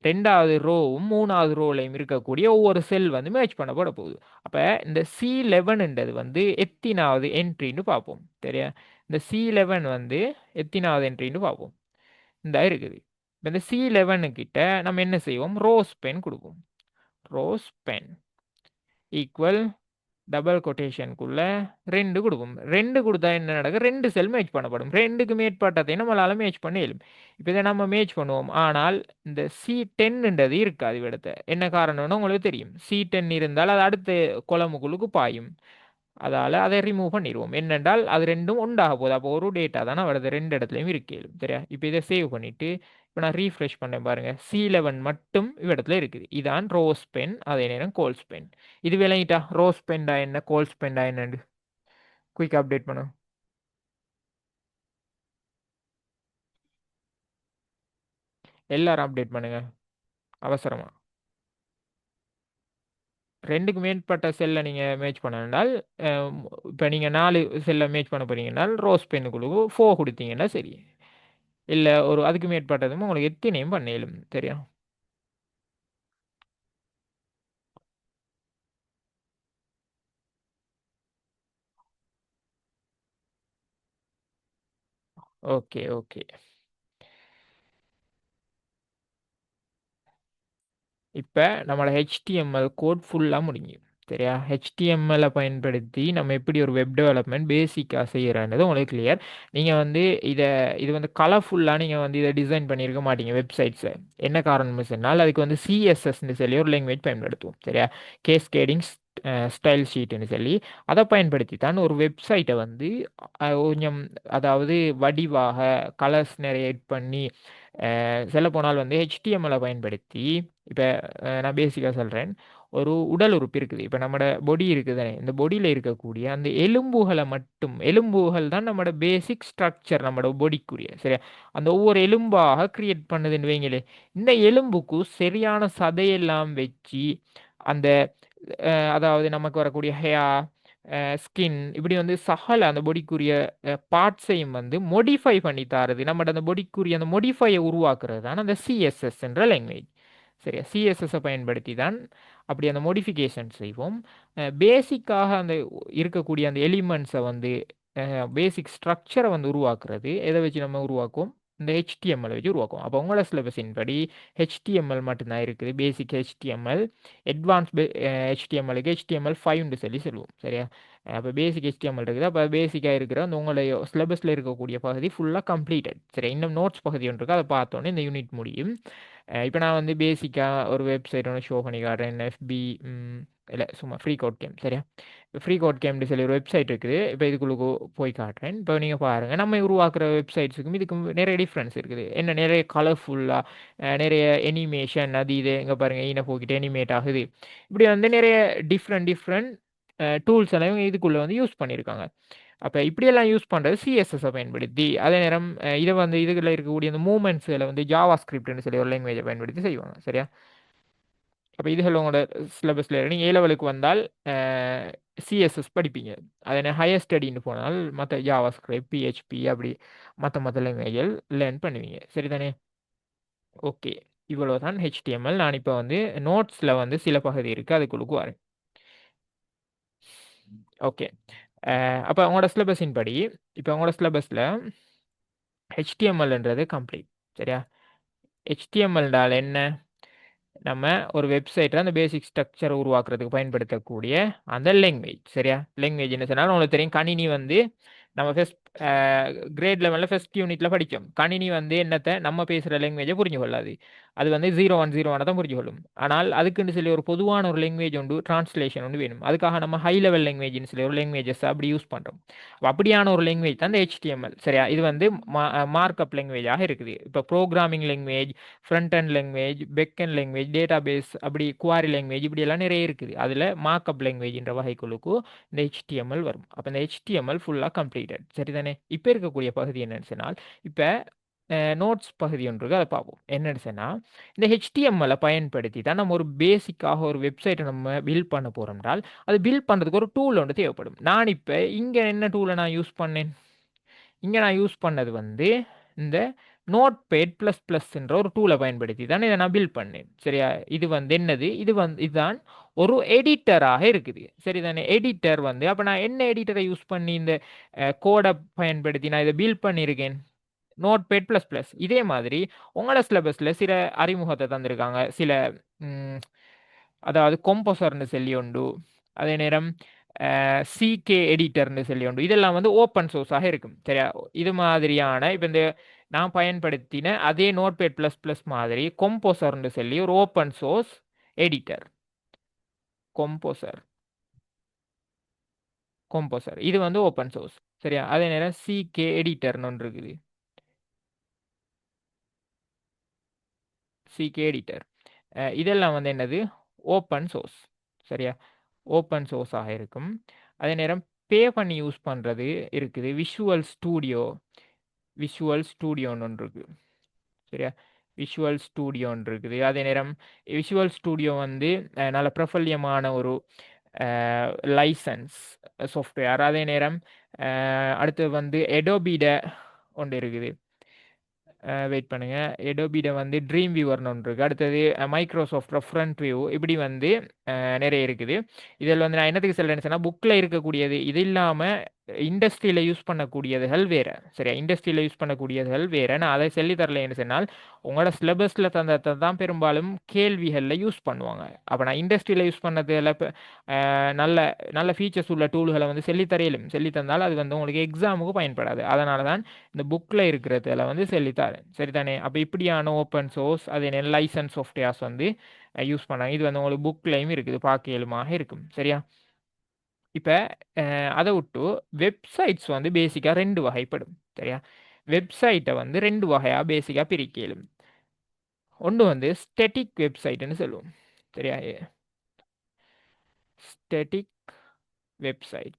ரெண்டாவது ரோவும் மூணாவது ரோலையும் இருக்கக்கூடிய ஒவ்வொரு செல் வந்து மேட்ச் பண்ணப்பட போகுது. அப்போ இந்த C11ன்றது வந்து எத்தனாவது என்ட்ரின்னு பார்ப்போம். சரியா? இந்த C11 வந்து எத்தனாவது என்ட்ரின்னு பார்ப்போம். இந்த இருக்குது. இப்ப இந்த C11 கிட்ட நம்ம என்ன செய்வோம்? ரோஸ் பென் கொடுப்போம். ரோஸ் பென் ஈக்குவல் டபுள் கொட்டேஷனுக்குள்ள 2 கொடுப்போம். 2 கொடுத்தா என்ன நடக்கும்? 2 செல் மேட்ச் பண்ணப்படும். 2க்கு மேற்பட்டதை நம்மளால மேட்ச் பண்ண இயலும். இப்போ இதை நம்ம மேட்ச் பண்ணுவோம். ஆனால் இந்த C10ன்றது இருக்காது இவ்விடத்த. என்ன காரணம்னு உங்களுக்கு தெரியும். C10 இருந்தால் அது அடுத்த கொலமுக்குள்ளுக்கு பாயும். அதால அதை ரிமூவ் பண்ணிடுவோம். என்னென்றால் அது ரெண்டும் உண்டாக போகுது. அப்போ ஒரு டேட்டா தானே வருது, ரெண்டு இடத்துலையும் இருக்கலும். சரியா? இப்போ இதை சேவ் பண்ணிட்டு இப்போ நான் ரீஃப்ரெஷ் பண்ணேன் பாருங்க, C11 மட்டும் இவ்விடத்துல இருக்குது. இதான் ரோஸ் பென், அதே நேரம் கோல்ஸ் பென். இது விளங்கிட்டா ரோஸ் பென்டா என்ன, கோல்ஸ் பென்டா என்னன்னு குயிக் அப்டேட் பண்ணும். எல்லாரும் அப்டேட் பண்ணுங்க அவசரமா. ரெண்டுக்கு மேற்பட்ட செல்லை நீங்கள் மேட்ச் பண்ணனால், இப்போ நீங்கள் 4 செல்லை மேட்ச் பண்ண போறீங்கன்னால் ரோஸ் பென்னுக்குழு 4 கொடுத்தீங்கன்னா சரி. இல்லை ஒரு அதுக்கு மேற்பட்டதும் உங்களுக்கு எத்தனையும் பண்ண இயலும். சரியா? Okay okay. இப்போ நம்மளோட HTML கோட் ஃபுல்லாக முடிஞ்சு. சரியா? HTML பயன்படுத்தி நம்ம எப்படி ஒரு வெப் டெவலப்மெண்ட் பேசிக்காக செய்கிறன்றது உங்களுக்கு கிளியர். நீங்கள் வந்து இதை இது வந்து கலர்ஃபுல்லாக நீங்கள் வந்து இதை டிசைன் பண்ணியிருக்க மாட்டீங்க வெப்சைட்ஸை. என்ன காரணம்னு சொன்னால் அதுக்கு வந்து CSSன்னு சொல்லி ஒரு லாங்குவேஜ் பயன்படுத்துவோம். சரியா? கேஸ்கேடிங் ஸ்டைல் ஷீட்டுன்னு சொல்லி அதை பயன்படுத்தி தான் ஒரு வெப்சைட்டை வந்து கொஞ்சம், அதாவது வடிவாக கலர்ஸ் நிறைய எட் பண்ணி, சொல்ல போனால் வந்து HTML பயன்படுத்தி, இப்போ நான் பேசிக்காக சொல்கிறேன். ஒரு உடல் உறுப்பு இருக்குது. இப்போ நம்மளோட பொடி இருக்குதானே, இந்த பொடியில் இருக்கக்கூடிய அந்த எலும்புகளை மட்டும், எலும்புகள் தான் நம்மளோட பேசிக் ஸ்ட்ரக்சர் நம்மளோட பொடிக்குரிய. சரியா? அந்த ஒவ்வொரு எலும்பாக கிரியேட் பண்ணுதுன்னு வைங்களே, இந்த எலும்புக்கு சரியான சதையெல்லாம் வச்சு அந்த அதாவது நமக்கு வரக்கூடிய ஹேர், ஸ்கின், இப்படி வந்து சகல அந்த பொடிக்குரிய பார்ட்ஸையும் வந்து மோடிஃபை பண்ணி தாருது. நம்மளோட அந்த பொடிக்குரிய அந்த மோடிஃபையை உருவாக்குறது தான் அந்த CSS என்ற லாங்குவேஜ். சரியா? CSS பயன்படுத்தி தான் அப்படி அந்த மோடிஃபிகேஷன் செய்வோம். பேசிக்காக அந்த இருக்கக்கூடிய அந்த எலிமெண்ட்ஸை வந்து பேசிக் ஸ்ட்ரக்சரை வந்து உருவாக்குறது எதை வச்சு நம்ம உருவாக்குவோம்? இந்த HTML வச்சு உருவாக்குவோம். அப்போ உங்களோட சிலபஸின் படி HTML மட்டும்தான் இருக்குது. பேசிக் HTML, அட்வான்ஸ் HTMLக்கு HTML5ன்னு சொல்லி சொல்லுவோம். சரியா? அப்போ பேசிக் HTML இருக்குது. அப்போ பேசிக்காக இருக்கிற அந்த உங்களுடைய சிலபஸில் இருக்கக்கூடிய பகுதி ஃபுல்லாக கம்ப்ளீட்டட். சரி, இன்னும் நோட்ஸ் பகுதி ஒன்று இருக்குது. அதை பார்த்தோன்னே இந்த யூனிட் முடியும். இப்போ நான் வந்து பேசிக்காக ஒரு வெப்சைட் ஒன்று ஷோ பண்ணி காட்டுறேன். FB இல்லை, சும்மா ஃப்ரீ கோட் கேம். சரியா? ஃப்ரீ கோட் கேம்னு சொல்லி ஒரு வெப்சைட் இருக்குது. இப்போ இதுக்குள்ள போய் காட்டுறேன். இப்போ நீங்கள் பாருங்கள், நம்ம உருவாக்குற வெப்சைட்ஸுக்கும் இதுக்கும் நிறைய டிஃப்ரென்ஸ் இருக்குது. என்ன, நிறைய கலர்ஃபுல்லாக நிறைய எனிமேஷன் அது இது. இங்கே பாருங்கள், ஈன போக்கிட்டு எனிமேட் ஆகுது. இப்படி வந்து நிறைய டிஃப்ரெண்ட் டூல்ஸ் எல்லாம் இவங்க இதுக்குள்ளே வந்து யூஸ் பண்ணியிருக்காங்க. அப்போ இப்படியெல்லாம் யூஸ் பண்ணுறது CSS பயன்படுத்தி. அதே நேரம் இதை வந்து இதுக்குள்ள இருக்கக்கூடிய அந்த மூமெண்ட்ஸில் வந்து ஜாவா ஸ்கிரிப்ட்னு சொல்லி ஒரு லாங்குவேஜை பயன்படுத்தி செய்வாங்க. சரியா? அப்போ இதுகள் உங்களோட சிலபஸில் நீங்கள் A லெவலுக்கு வந்தால் CSS படிப்பீங்க. அதை ஹையர் ஸ்டடின்னு போனால் மற்ற ஜாவா ஸ்கிரிப்ட், PHP, அப்படி மற்ற லாங்குவேஜ்கள் லேர்ன் பண்ணுவீங்க. சரிதானே? ஓகே, இவ்வளோ தான் HTML. நான் இப்போ வந்து நோட்ஸில் வந்து சில பகுதி இருக்குது, அதுக்குள்ளுக்கு வரேன். ஓகே, அப்போ உங்களோட சிலபஸின் படி இப்போ உங்களோட சிலபஸில் HTMLன்றது கம்ப்ளீட். சரியா? HTML என்ன? நம்ம ஒரு வெப்சைட்டில் அந்த பேசிக் ஸ்ட்ரக்சரை உருவாக்குறதுக்கு பயன்படுத்தக்கூடிய அந்த லாங்குவேஜ். சரியா? லாங்குவேஜ் என்ன சொன்னாலும் உங்களுக்கு தெரியும். கணினி வந்து நம்ம ஃபஸ்ட் கிரேட் லெவலில் ஃபஸ்ட் யூனிட்டில் படித்தோம். கணினி வந்து என்னத்தை நம்ம பேசுகிற லாங்குவேஜை புரிஞ்சு கொள்ளாது. அது வந்து 0101 தான் புரிஞ்சு கொள்ளும். ஆனால் அதுக்குன்னு சொல்லி ஒரு பொதுவான ஒரு லாங்குவேஜ் உண்டு, டிரான்ஸ்லேஷன் ஒன்று வேணும். அதுக்காக நம்ம ஹை லெவல் லாங்குவேஜ்னு சொல்லி ஒரு லாங்குவேஜஸ் அப்படி யூஸ் பண்ணுறோம். அப்படியான ஒரு லாங்குவேஜ் தான் இந்த HTML. சரியா? இது வந்து மார்க்அப் லாங்குவேஜாக இருக்குது. இப்போ programming language, front end language, back end language, database, அப்படி குவாரி லாங்குவேஜ், இப்படி எல்லாம் நிறைய இருக்குது. அதில் மார்க்அப் லாங்குவேஜ்ன்ற வகைக்குழுக்கு இந்த HTML வரும். அப்போ இந்த HTML ஃபுல்லாக கம்ப்ளீட்டட். சரிதானே? இப்போ இருக்கக்கூடிய பகுதி என்னன்னு சொன்னால், இப்போ நோட்ஸ் பகுதி ஒன்று இருக்கு. அதை பார்ப்போம். என்னன்னு சொன்னா, இந்த HTML பயன்படுத்தி தான் நம்ம ஒரு பேசிக்காக ஒரு வெப்சைட்டை நம்ம பில்ட் பண்ண போறோம் என்றால், அது பில்ட் பண்றதுக்கு ஒரு டூல் ஒன்று தேவைப்படும். நான் இப்ப இங்க என்ன டூலை நான் யூஸ் பண்ணேன்? இங்க நான் யூஸ் பண்ணது வந்து இந்த நோட்பேட் ப்ளஸ் ப்ளஸ்ன்ற ஒரு டூலை பயன்படுத்தி தான் இதை நான் பில்ட் பண்ணேன். சரியா? இது வந்து என்னது? இதுதான் ஒரு எடிட்டராக இருக்குது. சரிதானே? எடிட்டர் வந்து அப்ப நான் என்ன எடிட்டரை யூஸ் பண்ணி இந்த கோடை பயன்படுத்தி நான் இதை பில்ட் பண்ணியிருக்கேன்? Notepad plus plus. இதே மாதிரி உங்களோட சிலபஸ்ல சில அறிமுகத்தை தந்திருக்காங்க. சில ம், அதாவது கொம்போசர்னு சொல்லி உண்டு. அதே நேரம் சிகே எடிட்டர்னு சொல்லி உண்டு. இதெல்லாம் வந்து ஓப்பன் சோர்ஸாக இருக்கும். சரியா? இது மாதிரியான இப்போ இந்த நான் பயன்படுத்தின அதே நோட்பேட் ப்ளஸ் ப்ளஸ் மாதிரி கொம்போசர்னு சொல்லி ஒரு ஓப்பன் சோர்ஸ் எடிட்டர். கொம்போசர் கொம்போசர் இது வந்து ஓப்பன் சோர்ஸ். சரியா? அதே நேரம் சிகே எடிட்டர்னு ஒன்று இருக்குது. சிகே எடிட்டர் இதெல்லாம் வந்து என்னது? Open source. சரியா? ஓப்பன் சோர்ஸாக இருக்கும். அதே நேரம் பே பண்ணி யூஸ் பண்ணுறது இருக்குது. விஷுவல் ஸ்டூடியோன்னு ஒன்று இருக்குது. சரியா? விஷுவல் ஸ்டூடியோன்னு இருக்குது. அதே நேரம் விஷுவல் ஸ்டூடியோ வந்து நல்ல பிரபல்யமான ஒரு லைசன்ஸ் சாஃப்ட்வேர். அதே நேரம் அடுத்து வந்து எடோபிட ஒன்று இருக்குது. வெயிட் பண்ணுங்க. எடோபிட வந்து ட்ரீம் வியூவர்னு ஒன்று இருக்குது. அடுத்தது மைக்ரோசாஃப்ட் ஃப்ரண்ட் வியூ. இப்படி வந்து நிறைய இருக்குது. இதில் வந்து நான் என்னத்துக்கு சொல்றேன்னு சொன்னால், புக்கில் இருக்கக்கூடியது இது இல்லாமல் இண்டஸ்ட்ரியில் யூஸ் பண்ணக்கூடியதுகள் வேறு. சரியா? இண்டஸ்ட்ரியில் யூஸ் பண்ணக்கூடியதுகள் வேறு. நான் அதை சொல்லி தரலைன்னு சொன்னால், உங்களோட சிலபஸில் தந்ததை தான் பெரும்பாலும் கேள்விகளில் யூஸ் பண்ணுவாங்க. அப்போ நான் இண்டஸ்ட்ரியில் யூஸ் பண்ணதில் நல்ல நல்ல ஃபீச்சர்ஸ் உள்ள டூல்களை வந்து சொல்லித்தரையிலும் சொல்லி தந்தால் அது வந்து உங்களுக்கு எக்ஸாமுக்கு பயன்படாது. அதனால தான் இந்த புக்கில் இருக்கிறதுல வந்து சொல்லித்தரேன். சரிதானே? அப்போ இப்படியான ஓப்பன் சோர்ஸ் அதே நேரம் லைசன்ஸ் சாஃப்ட்வேர்ஸ் வந்து யூஸ் பண்ணாங்க. இது வந்து உங்களுக்கு புக்லையும் இருக்குது, பார்க்கலுமாக இருக்கும். சரியா? இப்போ அதை விட்டு வெப்சைட்ஸ் வந்து பேசிக்காக ரெண்டு வகைப்படும். சரியா? வெப்சைட்டை வந்து ரெண்டு வகையாக பேசிக்காக பிரிக்கலும். ஒன்று வந்து ஸ்டெட்டிக் வெப்சைட்னு சொல்லுவோம். சரியா? ஸ்டெட்டிக் வெப்சைட்.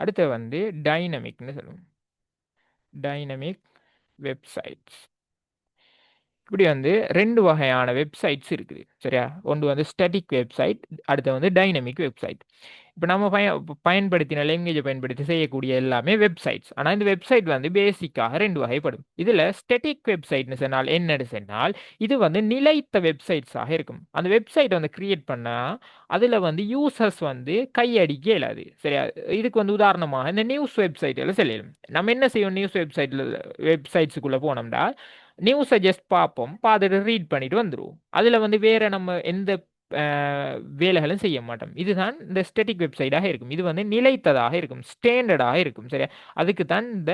அடுத்து வந்து டைனமிக்னு சொல்லுவோம். Dynamic websites. இப்படி வந்து ரெண்டு வகையான வெப்சைட்ஸ் இருக்குது. சரியா? ஒன்று வந்து ஸ்டாட்டிக் வெப்சைட், அடுத்து வந்து டைனமிக் வெப்சைட். இப்போ நம்ம பயன்படுத்தின லாங்குவேஜை பயன்படுத்தி செய்யக்கூடிய எல்லாமே வெப்சைட்ஸ். ஆனால் இந்த வெப்சைட் வந்து பேசிக்காக ரெண்டு வகைப்படும். இதில் ஸ்டெட்டிக் வெப்சைட்னு சொன்னால் என்னன்னு சொன்னால், இது வந்து நிலைத்த வெப்சைட்ஸாக இருக்கும். அந்த வெப்சைட் வந்து கிரியேட் பண்ணால் அதில் வந்து யூசர்ஸ் வந்து கையடிக்க இயலாது. சரியா? இதுக்கு வந்து உதாரணமாக இந்த நியூஸ் வெப்சைட்டில் செல்லணும். நம்ம என்ன செய்வோம்? நியூஸ் வெப்சைட்ஸுக்குள்ளே போனோம்னா நியூஸை ஜஸ்ட் பார்ப்போம், பார்த்துட்டு ரீட் பண்ணிட்டு வந்துடுவோம். அதில் வந்து வேற நம்ம எந்த வேலைகளும் செய்ய மாட்டோம். இதுதான் இந்த ஸ்டெட்டிக் வெப்சைட்டாக இருக்கும். இது வந்து நிலைத்ததாக இருக்கும், ஸ்டாண்டர்டாக இருக்கும். சரியா? அதுக்கு தான் இந்த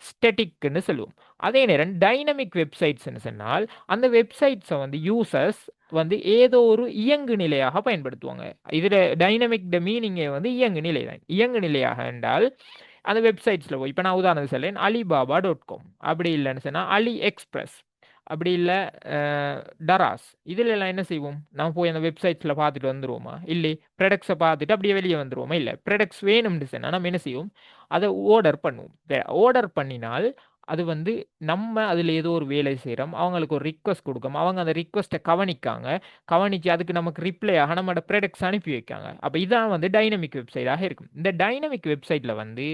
ஸ்டெட்டிக்னு சொல்லுவோம். அதே நேரம் டைனமிக் வெப்சைட்ஸ்னு சொன்னால் அந்த வெப்சைட்ஸை வந்து யூசர்ஸ் வந்து ஏதோ ஒரு இயங்கு நிலையாக பயன்படுத்துவாங்க. இதில் டைனமிக் மீனிங்கே வந்து இயங்கு நிலை தான். இயங்கு நிலையாக என்றால் அந்த வெப்சைட்ஸில் போய் இப்போ நான் உதாரணம் சொல்லேன், alibaba.com அப்படி இல்லைன்னு சொன்னால் அலி எக்ஸ்பிரஸ் அப்படி இல்லை டராஸ். இதில் எல்லாம் என்ன செய்வோம்? நம்ம போய் அந்த வெப்சைட்ஸில் பார்த்துட்டு வந்துடுவோமா? இல்லை ப்ராடக்ட்ஸை பார்த்துட்டு அப்படியே வெளியே வந்துடுவோமா? இல்லை, ப்ராடக்ட்ஸ் வேணும்னு சொன்னால் நம்ம என்ன செய்வோம்? அதை ஆர்டர் பண்ணுவோம். ஆர்டர் பண்ணினால் அது வந்து நம்ம அதில் ஏதோ ஒரு வேலை செய்கிறோம், அவங்களுக்கு ஒரு ரிக்வஸ்ட் கொடுக்கோம், அவங்க அந்த ரிக்வஸ்ட்டை கவனிக்காங்க, கவனித்து அதுக்கு நமக்கு ரிப்ளையாக நம்மளோட ப்ராடக்ட்ஸ் அனுப்பி வைக்காங்க. அப்போ இதான் வந்து டைனமிக் வெப்சைட்டாக இருக்கும். இந்த டைனமிக் வெப்சைட்டில் வந்து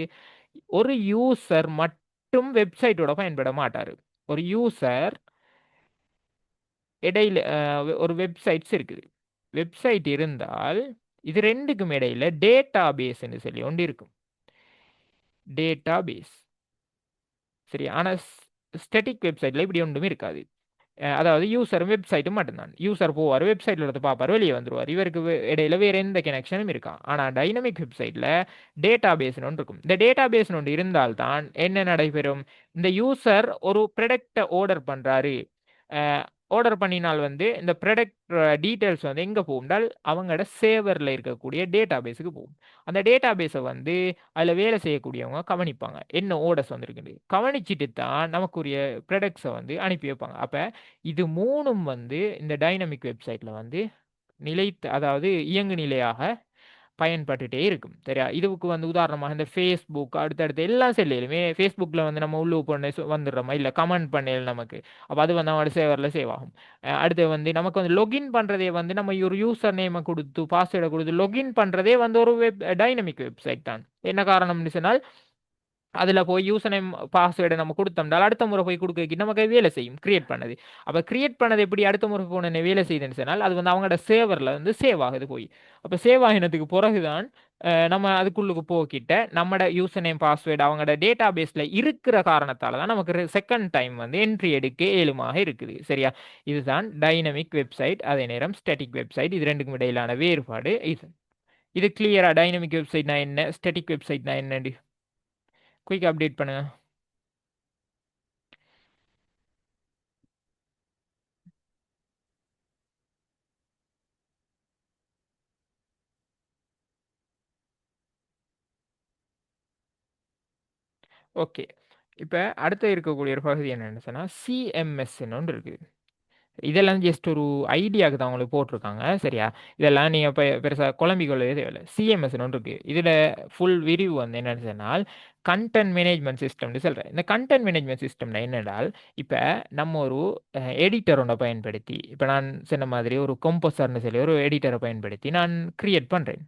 ஒரு யூசர் மட்டும் வெப்சைட்டோட பயன்பட மாட்டார். ஒரு யூசர் இடையில ஒரு வெப்சைட்ஸ் இருக்குது. வெப்சைட் இருந்தால் இது ரெண்டுக்கும் இடையில டேட்டா பேஸ்ன்னு சொல்லி ஒன்று இருக்கும். Database. சரி. ஆனால் ஸ்டெட்டிக் வெப்சைட்டில் இப்படி ஒன்றுமே இருக்காது. அதாவது யூசரும் வெப்சைட்டும் மட்டும்தான். யூசர் போவார், வெப்சைட்டில் எடுத்து பார்ப்பார், வெளியே வந்துடுவார். இவருக்கு இடையில வேறு எந்த கனெக்ஷனும் இருக்கா. ஆனால் டைனமிக் வெப்சைட்டில் டேட்டா பேஸ்னு ஒன்று இருக்கும். இந்த டேட்டா பேஸ்னு ஒன்று இருந்தால்தான் என்ன நடைபெறும்? இந்த யூசர் ஒரு ப்ராடக்டை ஆர்டர் பண்ணுறாரு. ஆர்டர் பண்ணினால் வந்து இந்த ப்ராடக்ட் டீட்டெயில்ஸ் வந்து எங்கே போகும்னால் அவங்களோட சேவரில் இருக்கக்கூடிய டேட்டா பேஸுக்கு போகும். அந்த டேட்டா பேஸை வந்து அதில் வேலை செய்யக்கூடியவங்க கவனிப்பாங்க, என்ன ஆர்டர்ஸ் வந்துருக்குது. கவனிச்சுட்டு தான் நமக்குரிய ப்ராடக்ட்ஸை வந்து அனுப்பி வைப்பாங்க. அப்போ இது மூணும் வந்து இந்த டைனமிக் வெப்சைட்டில் வந்து நிலைத்து அதாவது இயங்கு நிலையாக பயன்பட்டுட்டே இருக்கும் சரியா. இதுக்கு வந்து உதாரணமாக இந்த ஃபேஸ்புக் அடுத்தடுத்து எல்லா செல்லிலுமே ஃபேஸ்புக்கில் வந்து நம்ம உள்ளு பண்ண வந்துடுறோமா இல்லை கமெண்ட் பண்ணல நமக்கு. அப்போ அது வந்து நம்மளோட சேவரில் சேவ் ஆகும். அடுத்து வந்து நமக்கு வந்து லொகின் பண்ணுறதே வந்து நம்ம ஒரு யூசர் நேமை கொடுத்து பாஸ்வேர்டை கொடுத்து லொகின் பண்ணுறதே வந்து ஒரு டைனமிக் வெப்சைட் தான். என்ன காரணம்னு சொன்னால் அதில் போய் யூசர் நேம் பாஸ்வேர்டை நம்ம கொடுத்தோம்னால அடுத்த முறை போய் கொடுக்க நமக்கு வேலை செய்யும் கிரியேட் பண்ணது. அப்போ கிரியேட் பண்ணது எப்படி அடுத்த முறை போன வேலை செய்யுதுன்னு சொன்னால் அது வந்து அவங்களோட சேவரில் வந்து சேவ் ஆகுது போய். அப்போ சேவ் ஆகினதுக்கு பிறகுதான் நம்ம அதுக்குள்ளுக்கு போக்கிட்ட நம்மட யூசர் நேம் பாஸ்வேர்டு அவங்களோட டேட்டா பேஸில் இருக்கிற காரணத்தால தான் நமக்கு செகண்ட் டைம் வந்து என்ட்ரி எடுக்க ஏழுமாக இருக்குது சரியா. இதுதான் டைனமிக் வெப்சைட் அதே நேரம் ஸ்டாட்டிக் வெப்சைட். இது ரெண்டுக்கும் இடையிலான வேறுபாடு இது. இது கிளியரா டைனமிக் வெப்சைட்னா என்ன ஸ்டாட்டிக் வெப்சைட்னா என்னன்னு குயிக் அப்டேட் பண்ணுங்க. ஓகே. இப்ப அடுத்து இருக்கக்கூடிய ஒரு பகுதி என்னன்னு சொன்னா, சிஎம்எஸ்ன்னு ஒன்று இருக்குது. இதெல்லாம் ஜஸ்ட் ஒரு ஐடியாவுக்கு தான் உங்களுக்கு போட்டிருக்காங்க. சரியா? இதெல்லாம் நீங்க பெருசா குழம்பிக் கொள்ளவே தேவையில்ல. சிஎம்எஸ்ன்னு ஒன்று இருக்கு. இதுல ஃபுல் விரிவு வந்து என்னன்னு சொன்னால், கன்டென்ட் மேனேஜ்மென்ட் சிஸ்டம்னு சொல்றேன். இந்த கன்டென்ட் மேனேஜ்மென்ட் சிஸ்டம்னா என்னென்றால், இப்ப நம்ம ஒரு எடிட்டர் ஒண்ண பயன்படுத்தி, இப்ப நான் சொன்ன மாதிரி ஒரு கம்போசர்ன்னு சொல்லி ஒரு எடிட்டர பயன்படுத்தி நான் கிரியேட் பண்றேன்.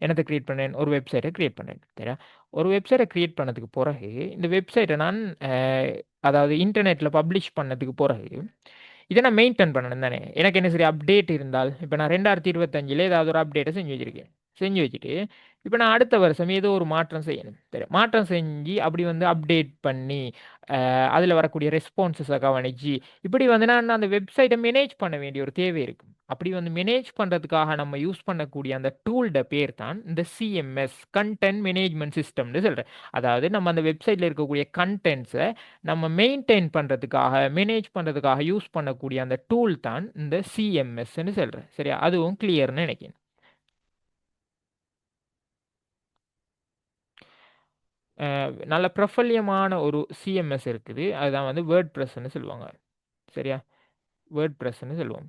என்னத்த கிரியேட் பண்ணேன்? ஒரு வெப்சைட்டை கிரியேட் பண்ணேன். சரியா? ஒரு வெப்சைட்டை கிரியேட் பண்ணதுக்கு பிறகு, இந்த வெப்சைட்டை நான் அதாவது இன்டர்நெட்ல பப்ளிஷ் பண்ணதுக்கு பிறகு, இதை நான் மெயின்டைன் பண்ணணும் தானே. எனக்கு என்ன சரி அப்டேட் இருந்தால், இப்போ நான் 2025 ஏதாவது ஒரு அப்டேட்டை செஞ்சு வச்சிருக்கேன். செஞ்சு வச்சுட்டு, இப்போ நான் அடுத்த வருஷம் ஏதோ ஒரு மாற்றம் செய்யணும். சரி மாற்றம் செஞ்சு அப்படி வந்து அப்டேட் பண்ணி, அதில் வரக்கூடிய ரெஸ்பான்சஸை கவனிச்சு, இப்படி வந்து நான் அந்த வெப்சைட்டை மேனேஜ் பண்ண வேண்டிய ஒரு தேவை இருக்கும். அப்படி வந்து மேனேஜ் பண்ணுறதுக்காக நம்ம யூஸ் பண்ணக்கூடிய அந்த டூல்ட பேர் தான் இந்த சிஎம்எஸ் கண்டென்ட் மேனேஜ்மெண்ட் சிஸ்டம்னு சொல்கிறேன். அதாவது நம்ம அந்த வெப்சைட்டில் இருக்கக்கூடிய கண்டென்ட்ஸை நம்ம மெயின்டைன் பண்ணுறதுக்காக மேனேஜ் பண்ணுறதுக்காக யூஸ் பண்ணக்கூடிய அந்த டூல் தான் இந்த சிஎம்எஸ்ன்னு சொல்கிறேன். சரியா? அதுவும் கிளியர்னு நினைக்கிறேன். நல்ல பிரபல்யமான ஒரு சிஎம்எஸ் இருக்குது. அதுதான் வந்து வேர்ட் ப்ரெஸ்ன்னு சொல்லுவாங்க. சரியா? வேர்ட் ப்ரெஸ்ன்னு சொல்லுவோம்.